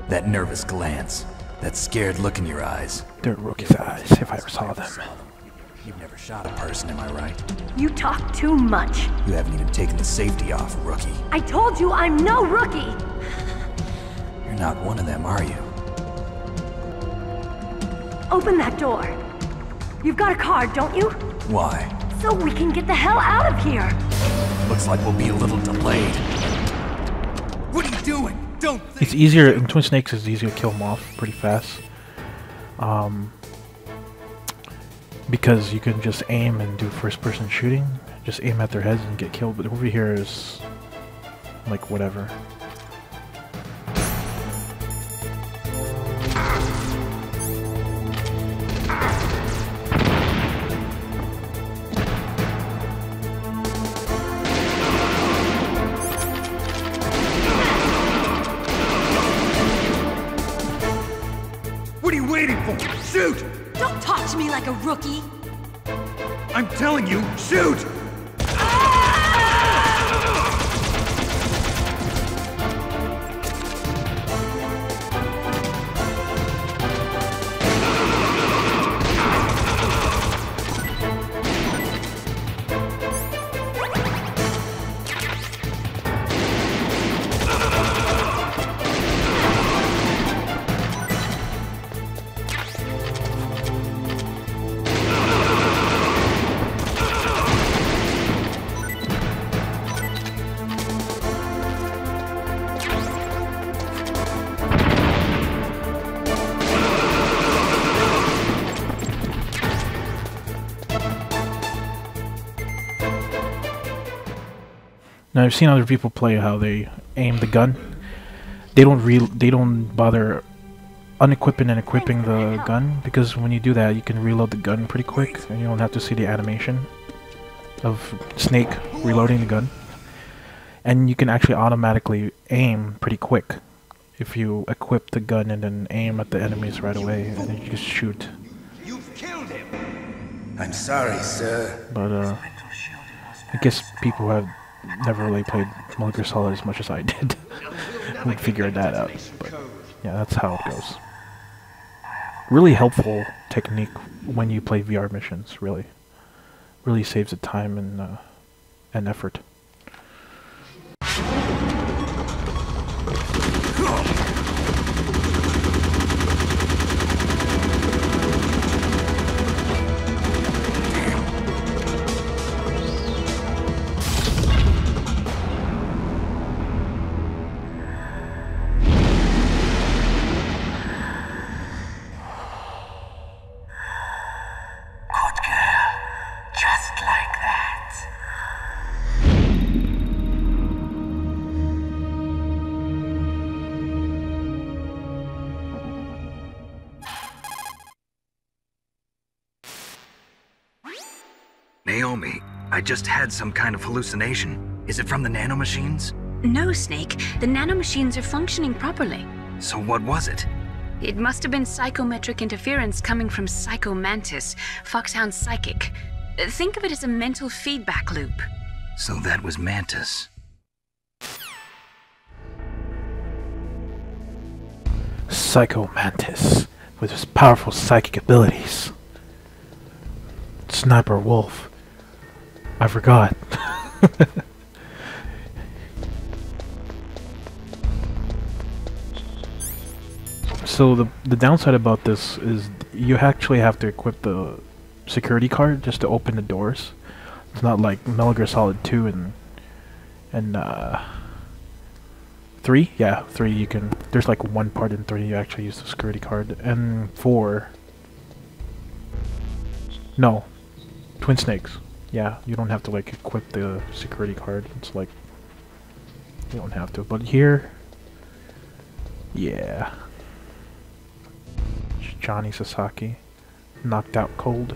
That nervous glance. That scared look in your eyes. They're rookie's eyes, if I ever saw them. You've never shot a person, am I right? You talk too much. You haven't even taken the safety off, rookie. I told you I'm no rookie! You're not one of them, are you? Open that door. You've got a card, don't you? Why? So we can get the hell out of here! Looks like we'll be a little delayed. What are you doing? Don't think. It's easier, in Twin Snakes it's easier to kill them off pretty fast. Because you can just aim and do first person shooting. Just aim at their heads and get killed, but over here is like whatever. What are you waiting for? Shoot! Don't talk to me like a rookie! I'm telling you, shoot! Now I've seen other people play how they aim the gun. They don't bother unequipping and equipping the gun, because when you do that you can reload the gun pretty quick and you don't have to see the animation of Snake reloading the gun. And you can actually automatically aim pretty quick if you equip the gun and then aim at the enemies right away and then you just shoot. You've killed him. I'm sorry, sir. But I guess people who have never really played Metal Gear Solid as much as I did would figure that out. But yeah, that's how it goes. Really helpful technique when you play VR missions. Really saves the time and effort. Naomi, I just had some kind of hallucination. Is it from the nanomachines? No, Snake. The nanomachines are functioning properly. So what was it? It must have been psychometric interference coming from Psycho Mantis, Foxhound's psychic. Think of it as a mental feedback loop. So that was Mantis. Psycho Mantis, with his powerful psychic abilities. Sniper Wolf. I forgot. So the downside about this is you actually have to equip the security card just to open the doors. It's not like Metal Gear Solid 2 and 3. Yeah, 3 you can. There's like one part in 3 you actually use the security card, and 4. No, Twin Snakes. Yeah, you don't have to like equip the security card. It's like you don't have to. But here, yeah. Johnny Sasaki, knocked out cold.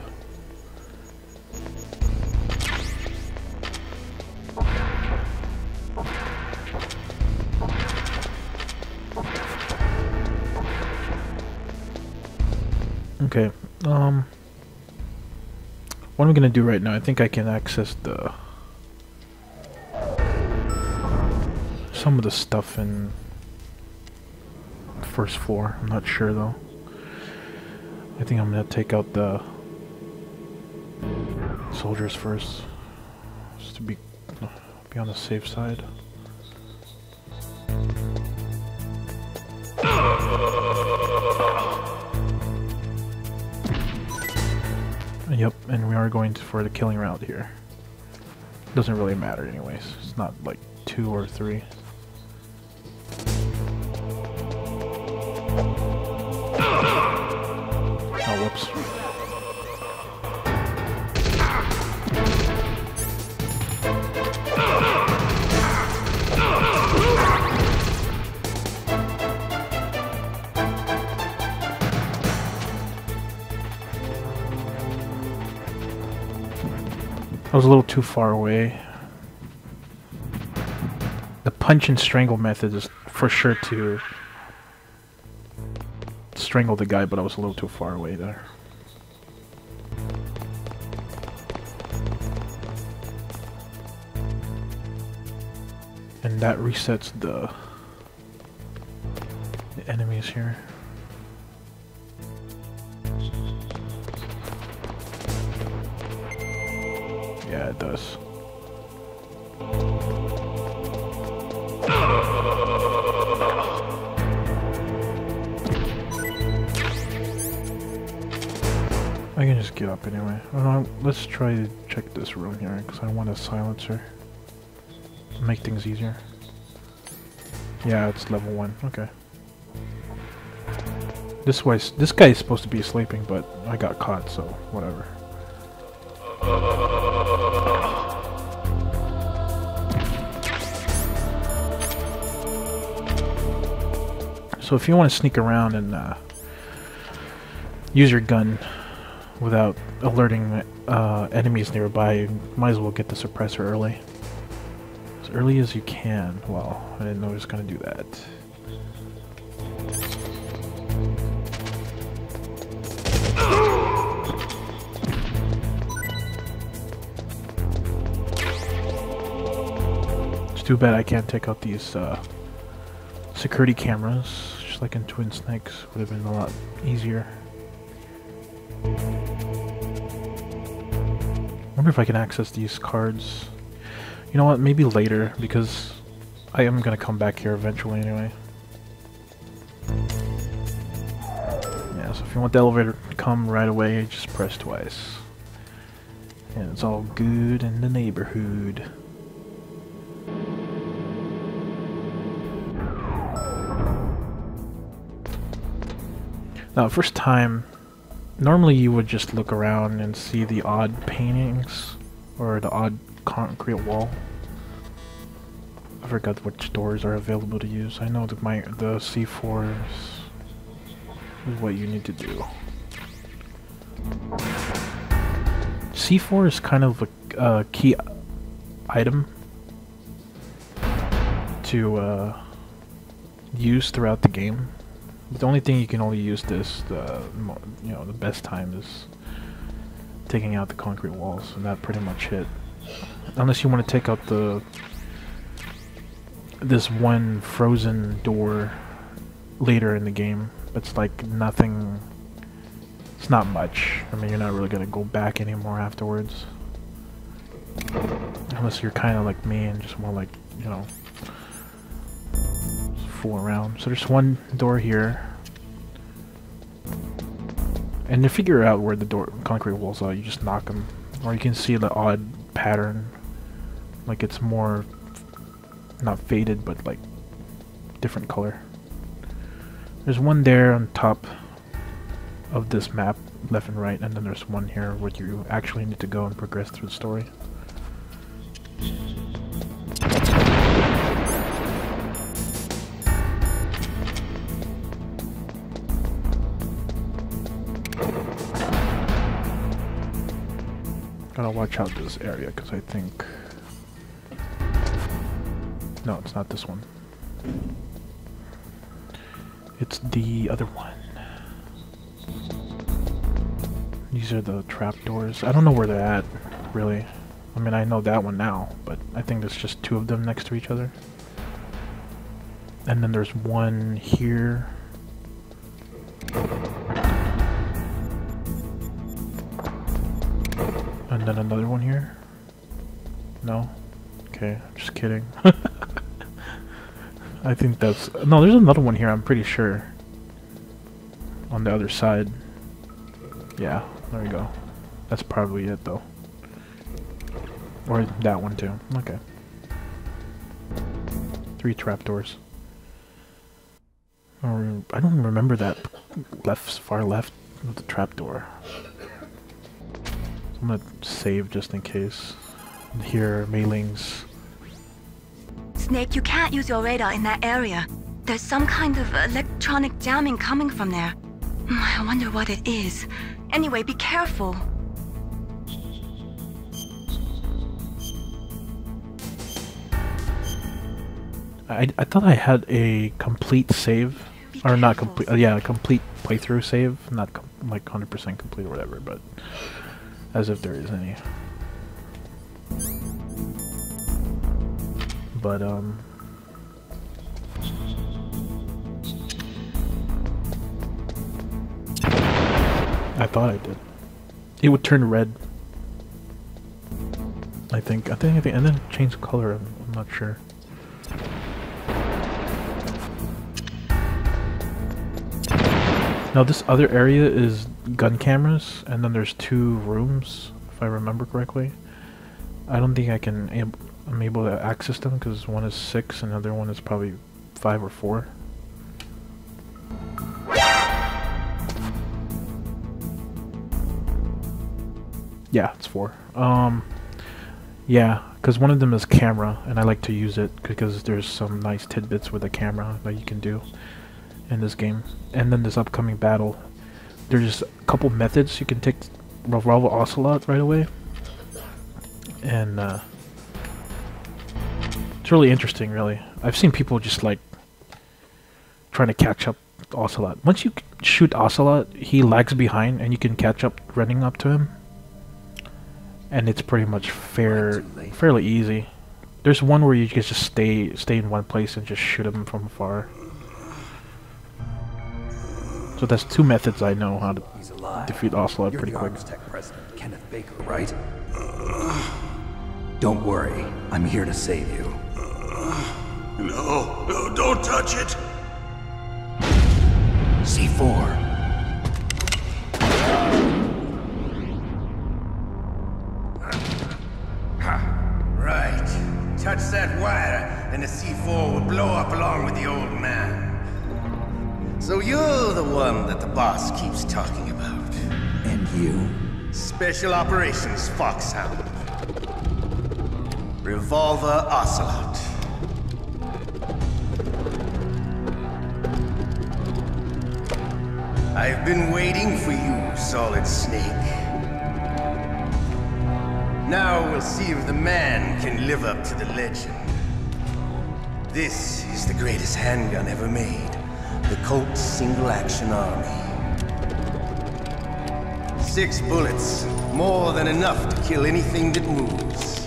Okay, what I'm gonna do right now, I think I can access some of the stuff in first floor. I'm not sure though. I think I'm gonna take out the soldiers first, just to be on the safe side. Yep, and we are going for the killing route here. Doesn't really matter anyways. It's not like 2 or 3. Oh, whoops. I was a little too far away. The punch and strangle method is for sure to strangle the guy, but I was a little too far away there. And that resets the enemies here. Yeah, it does. I can just get up anyway. Let's try to check this room here, because I want a silencer. Make things easier. Yeah, it's level 1. Okay. This guy is supposed to be sleeping, but I got caught, so whatever. So if you want to sneak around and use your gun without alerting enemies nearby, you might as well get the suppressor early. As early as you can. Well, I didn't know I was going to do that. It's too bad I can't take out these security cameras, just like in Twin Snakes. Would have been a lot easier. Wonder if I can access these cards. You know what, maybe later, because I am gonna come back here eventually anyway. Yeah, so if you want the elevator to come right away, just press twice. And it's all good in the neighborhood. Now, first time, normally you would just look around and see the odd paintings or the odd concrete wall. I forgot which doors are available to use. I know that the C4 is what you need to do. C4 is kind of a key item to use throughout the game. The only thing you can only use this, the best time is taking out the concrete walls, and that pretty much it. Unless you want to take out this one frozen door later in the game. It's like nothing. It's not much. I mean, you're not really gonna go back anymore afterwards, unless you're kind of like me and just want, like, you know, fool around. So there's one door here, and to figure out where the concrete walls are, you just knock them, or you can see the odd pattern, like it's more not faded but like different color. There's one there on top of this map, left and right, and then there's one here where you actually need to go and progress through the story. Gotta watch out this area because I think... No, it's not this one. It's the other one. These are the trapdoors. I don't know where they're at, really. I mean, I know that one now, but I think there's just two of them next to each other. And then there's one here. And then another one here. No? Okay, just kidding. I think that's... No, there's another one here, I'm pretty sure. On the other side. Yeah, there we go. That's probably it, though. Or that one, too. Okay. 3 trapdoors. Or, I don't remember that far left of the trapdoor. I'm gonna save just in case. And here, mailings. Snake, you can't use your radar in that area. There's some kind of electronic jamming coming from there. I wonder what it is. Anyway, be careful. I thought I had a complete save. Or not complete, yeah, a complete playthrough save. Not like 100% complete or whatever, but as if there is any. But, I thought I did. It would turn red. I think, and then change color, I'm not sure. Now this other area is gun cameras, and then there's 2 rooms, if I remember correctly. I don't think I'm able to access them because one is 6 and the other one is probably 5 or 4. Yeah, it's 4. Yeah, because one of them is camera, and I like to use it because there's some nice tidbits with a camera that you can do in this game. And then this upcoming battle, there's a couple methods you can take Revolver Ocelot right away, and it's really interesting. Really, I've seen people just like trying to catch up Ocelot. Once you shoot Ocelot, he lags behind, and you can catch up running up to him, and it's pretty much fairly easy. There's one where you can just stay in one place and just shoot him from afar. So that's 2 methods I know how to defeat Ocelot pretty quick. Arms Tech President Kenneth Baker, right? Don't worry, I'm here to save you. No, no, don't touch it! C4. Right. Touch that wire, and the C4 will blow up along with the old man. So you're the one that the boss keeps talking about. And you? Special Operations Foxhound. Revolver Ocelot. I've been waiting for you, Solid Snake. Now we'll see if the man can live up to the legend. This is the greatest handgun ever made. The Colt Single Action Army. 6 bullets, more than enough to kill anything that moves.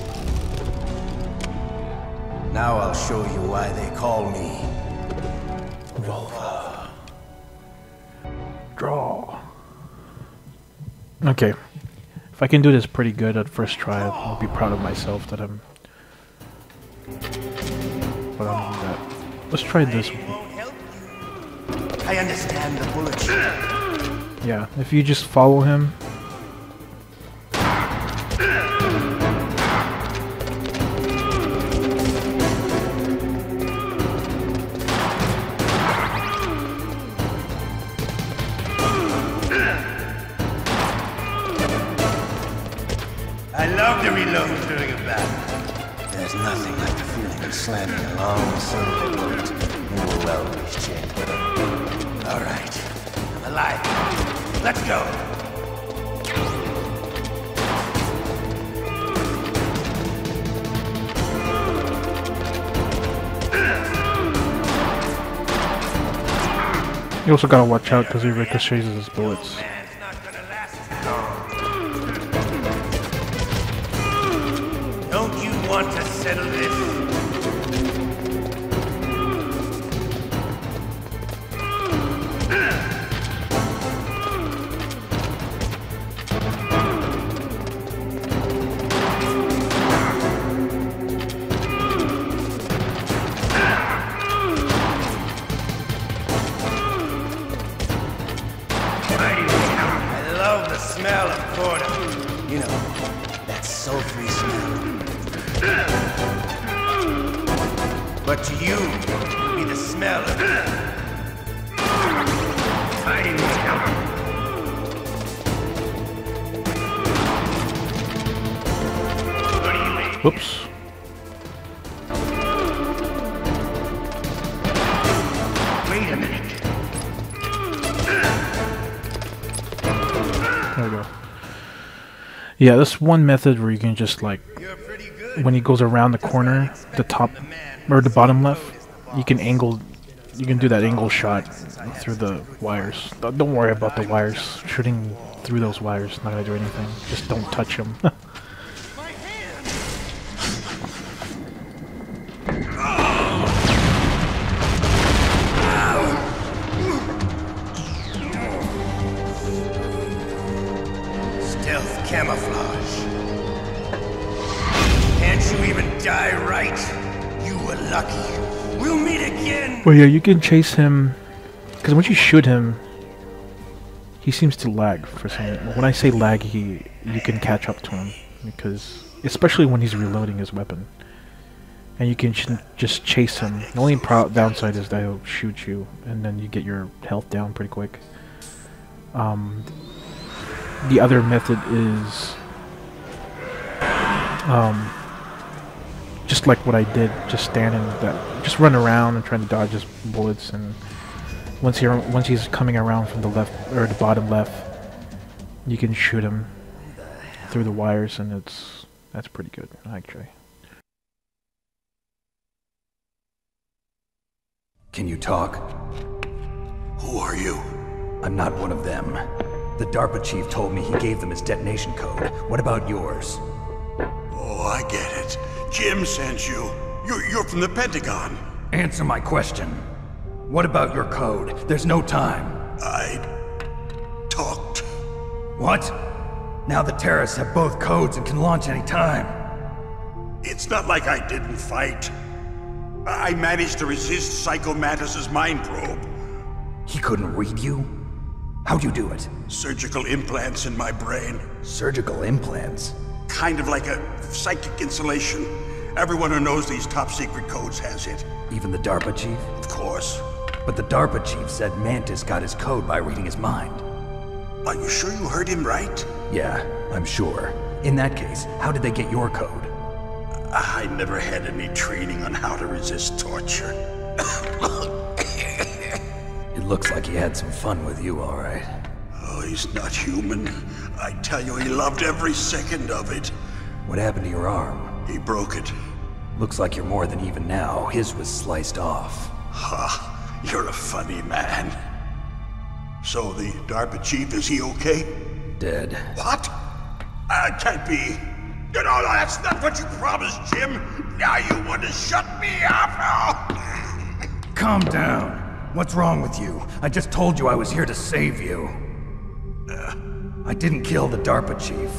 Now I'll show you why they call me Revolver. Draw. Okay. If I can do this pretty good at first try, I'll be proud of myself that I'm... But I'm doing that. Let's try this one. I understand the bullets. Yeah, if you just follow him. I love to reload during a battle. There's nothing like the feeling of slamming a long silver bullet into a well-greased chamber. All right, I'm alive. Let's go. You also gotta watch out because he ricochets his bullets. Don't you want to settle this? Smell of quarter. You know, that sulfury smell. But to you, it'll be the smell of fighting together. What do you mean? Whoops. Wait a minute. There we go. Yeah, this one method where you can just like, when he goes around the corner, the top or the bottom left, you can do that angle shot through the wires. Don't worry about the wires. Shooting through those wires is not gonna do anything. Just don't touch them. Camouflage. Can't you even die right? You were lucky. We'll meet again. Well, yeah, you can chase him because once you shoot him, he seems to lag for some reason. When I say lag, you can catch up to him because, especially when he's reloading his weapon, and you can just chase him. The only downside is that he'll shoot you, and then you get your health down pretty quick. The other method is just like what I did, just just run around and trying to dodge his bullets, and once he's coming around from the left or the bottom left, you can shoot him through the wires, and that's pretty good actually. Can you talk? Who are you? I'm not one of them. The DARPA chief told me he gave them his detonation code. What about yours? Oh, I get it. Jim sent you. You're from the Pentagon. Answer my question. What about your code? There's no time. I talked. What? Now the terrorists have both codes and can launch any time. It's not like I didn't fight. I managed to resist Psycho Mantis's mind probe. He couldn't read you? How'd you do it? Surgical implants in my brain. Surgical implants? Kind of like a psychic insulation. Everyone who knows these top secret codes has it. Even the DARPA chief? Of course. But the DARPA chief said Mantis got his code by reading his mind. Are you sure you heard him right? Yeah, I'm sure. In that case, how did they get your code? I never had any training on how to resist torture. It looks like he had some fun with you, all right. Oh, he's not human. I tell you, he loved every second of it. What happened to your arm? He broke it. Looks like you're more than even now. His was sliced off. Ha, you're a funny man. So the DARPA chief, is he okay? Dead. What? Can't be. No, that's not what you promised, Jim. Now you want to shut me up? Calm down. What's wrong with you? I just told you I was here to save you. I didn't kill the DARPA chief.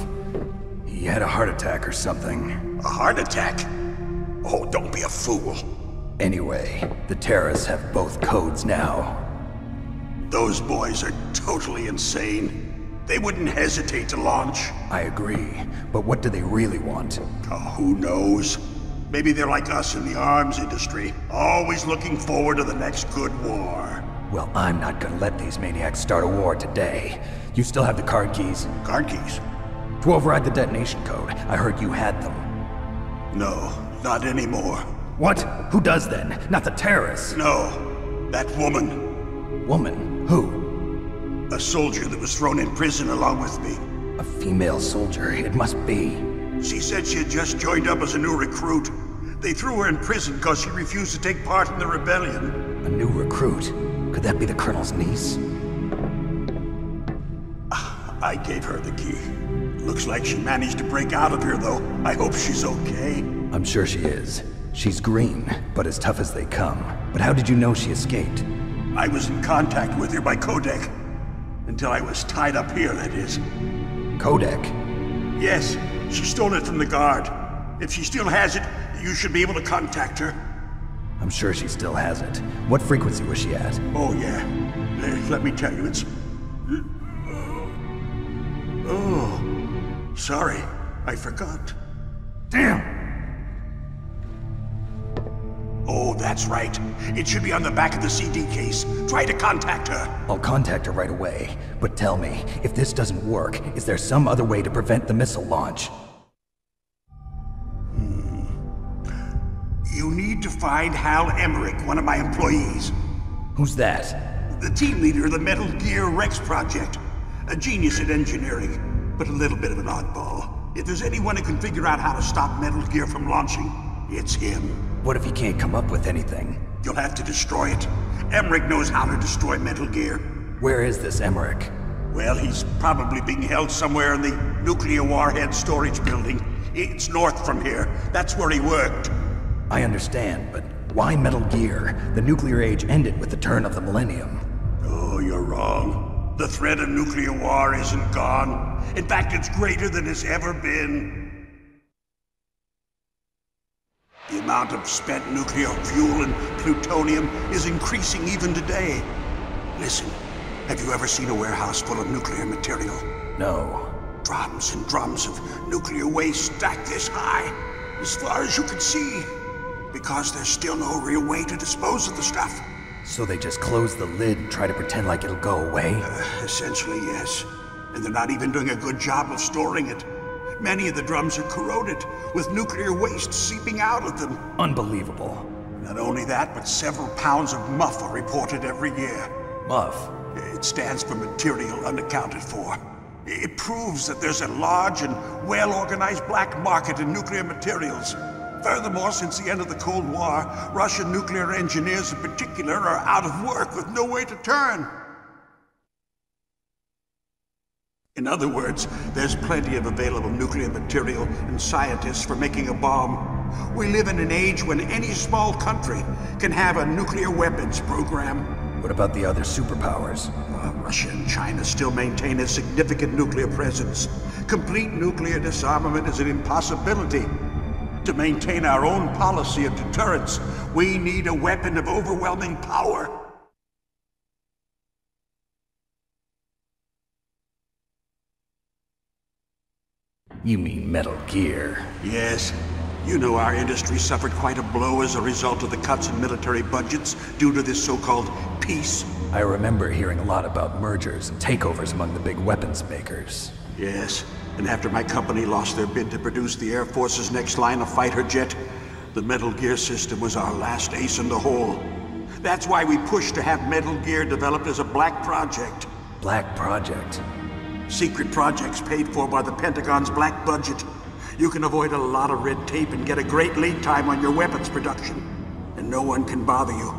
He had a heart attack or something. A heart attack? Oh, don't be a fool. Anyway, the terrorists have both codes now. Those boys are totally insane. They wouldn't hesitate to launch. I agree, but what do they really want? Oh, who knows? Maybe they're like us in the arms industry, always looking forward to the next good war. Well, I'm not gonna let these maniacs start a war today. You still have the card keys? Card keys? To override the detonation code. I heard you had them. No, not anymore. What? Who does then? Not the terrorists? No, that woman. Woman? Who? A soldier that was thrown in prison along with me. A female soldier, it must be. She said she had just joined up as a new recruit. They threw her in prison because she refused to take part in the rebellion. A new recruit? Could that be the Colonel's niece? I gave her the key. Looks like she managed to break out of here, though. I hope she's okay. I'm sure she is. She's green, but as tough as they come. But how did you know she escaped? I was in contact with her by codec. Until I was tied up here, that is. Codec? Yes, she stole it from the guard. If she still has it, you should be able to contact her. I'm sure she still has it. What frequency was she at? Oh, yeah. Let me tell you, it's... Oh, sorry. I forgot. Damn! Oh, that's right. It should be on the back of the CD case. Try to contact her. I'll contact her right away. But tell me, if this doesn't work, is there some other way to prevent the missile launch? You need to find Hal Emmerich, one of my employees. Who's that? The team leader of the Metal Gear Rex project. A genius at engineering, but a little bit of an oddball. If there's anyone who can figure out how to stop Metal Gear from launching, it's him. What if he can't come up with anything? You'll have to destroy it. Emmerich knows how to destroy Metal Gear. Where is this Emmerich? Well, he's probably being held somewhere in the nuclear warhead storage building. It's north from here. That's where he worked. I understand, but why Metal Gear? The nuclear age ended with the turn of the millennium. Oh, you're wrong. The threat of nuclear war isn't gone. In fact, it's greater than it's ever been. The amount of spent nuclear fuel and plutonium is increasing even today. Listen, have you ever seen a warehouse full of nuclear material? No. Drums and drums of nuclear waste stacked this high, as far as you can see. Because there's still no real way to dispose of the stuff. So they just close the lid and try to pretend like it'll go away? Essentially, yes. And they're not even doing a good job of storing it. Many of the drums are corroded, with nuclear waste seeping out of them. Unbelievable. Not only that, but several pounds of MUF are reported every year. MUF? It stands for material unaccounted for. It proves that there's a large and well-organized black market in nuclear materials. Furthermore, since the end of the Cold War, Russian nuclear engineers in particular are out of work with no way to turn. In other words, there's plenty of available nuclear material and scientists for making a bomb. We live in an age when any small country can have a nuclear weapons program. What about the other superpowers? Russia and China still maintain a significant nuclear presence. Complete nuclear disarmament is an impossibility. To maintain our own policy of deterrence, we need a weapon of overwhelming power. You mean Metal Gear? Yes. You know our industry suffered quite a blow as a result of the cuts in military budgets due to this so-called peace. I remember hearing a lot about mergers and takeovers among the big weapons makers. Yes. And after my company lost their bid to produce the Air Force's next line of fighter jet, the Metal Gear system was our last ace in the hole. That's why we pushed to have Metal Gear developed as a black project. Black project? Secret projects paid for by the Pentagon's black budget. You can avoid a lot of red tape and get a great lead time on your weapons production. And no one can bother you.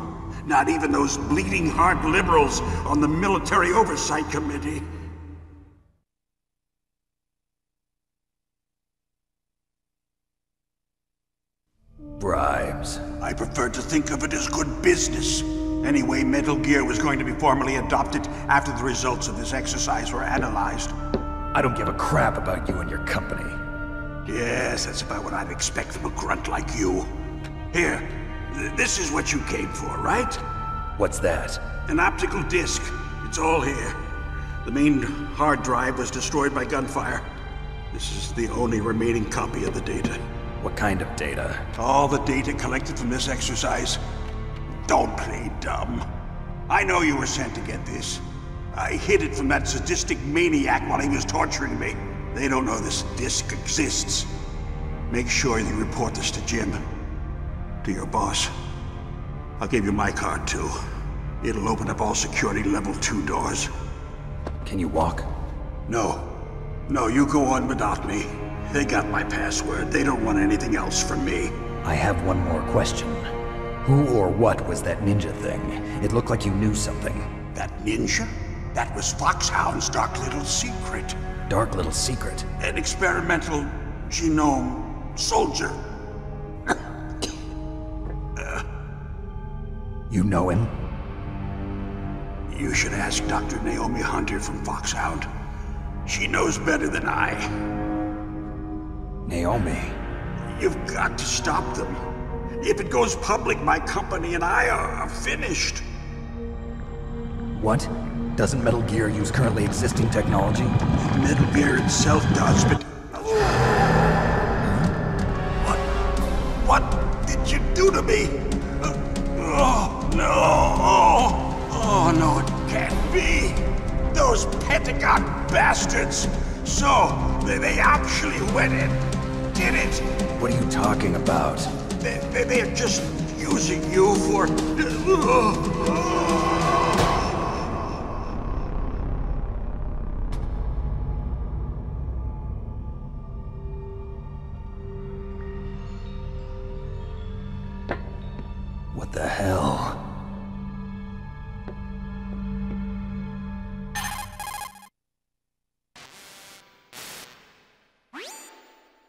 Not even those bleeding heart liberals on the Military Oversight Committee. Bribes. I prefer to think of it as good business. Anyway, Metal Gear was going to be formally adopted after the results of this exercise were analyzed. I don't give a crap about you and your company. Yes, that's about what I'd expect from a grunt like you. Here, this is what you came for, right? What's that? An optical disc. It's all here. The main hard drive was destroyed by gunfire. This is the only remaining copy of the data. What kind of data? All the data collected from this exercise. Don't play dumb. I know you were sent to get this. I hid it from that sadistic maniac while he was torturing me. They don't know this disc exists. Make sure you report this to Jim. To your boss. I'll give you my card too. It'll open up all security level 2 doors. Can you walk? No. No, you go on without me. They got my password. They don't want anything else from me. I have one more question. Who or what was that ninja thing? It looked like you knew something. That ninja? That was Foxhound's dark little secret. Dark little secret? An experimental genome soldier. You know him? You should ask Dr. Naomi Hunter from Foxhound. She knows better than I. Naomi? You've got to stop them. If it goes public, my company and I are finished. What? Doesn't Metal Gear use currently existing technology? Metal Gear itself does, but... What did you do to me? Oh, no! Oh, no, it can't be! Those Pentagon bastards! So, they actually went and did it! What are you talking about? They're just using you for... What the hell?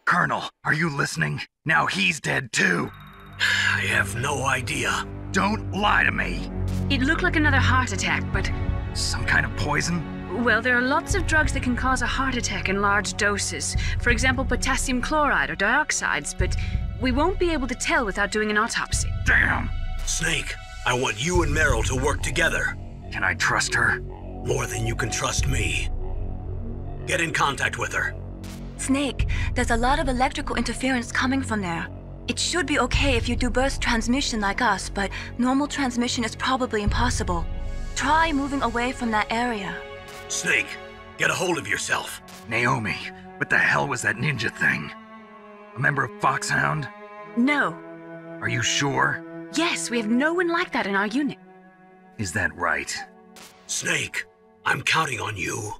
Colonel, are you listening? Now he's dead too. I have no idea. Don't lie to me. It looked like another heart attack, but... Some kind of poison? Well, there are lots of drugs that can cause a heart attack in large doses. For example, potassium chloride or dioxides, but we won't be able to tell without doing an autopsy. Damn! Snake, I want you and Meryl to work together. Can I trust her? More than you can trust me. Get in contact with her. Snake, there's a lot of electrical interference coming from there. It should be okay if you do burst transmission like us, but normal transmission is probably impossible. Try moving away from that area. Snake, get a hold of yourself. Naomi, what the hell was that ninja thing? A member of Foxhound? No. Are you sure? Yes, we have no one like that in our unit. Is that right? Snake, I'm counting on you.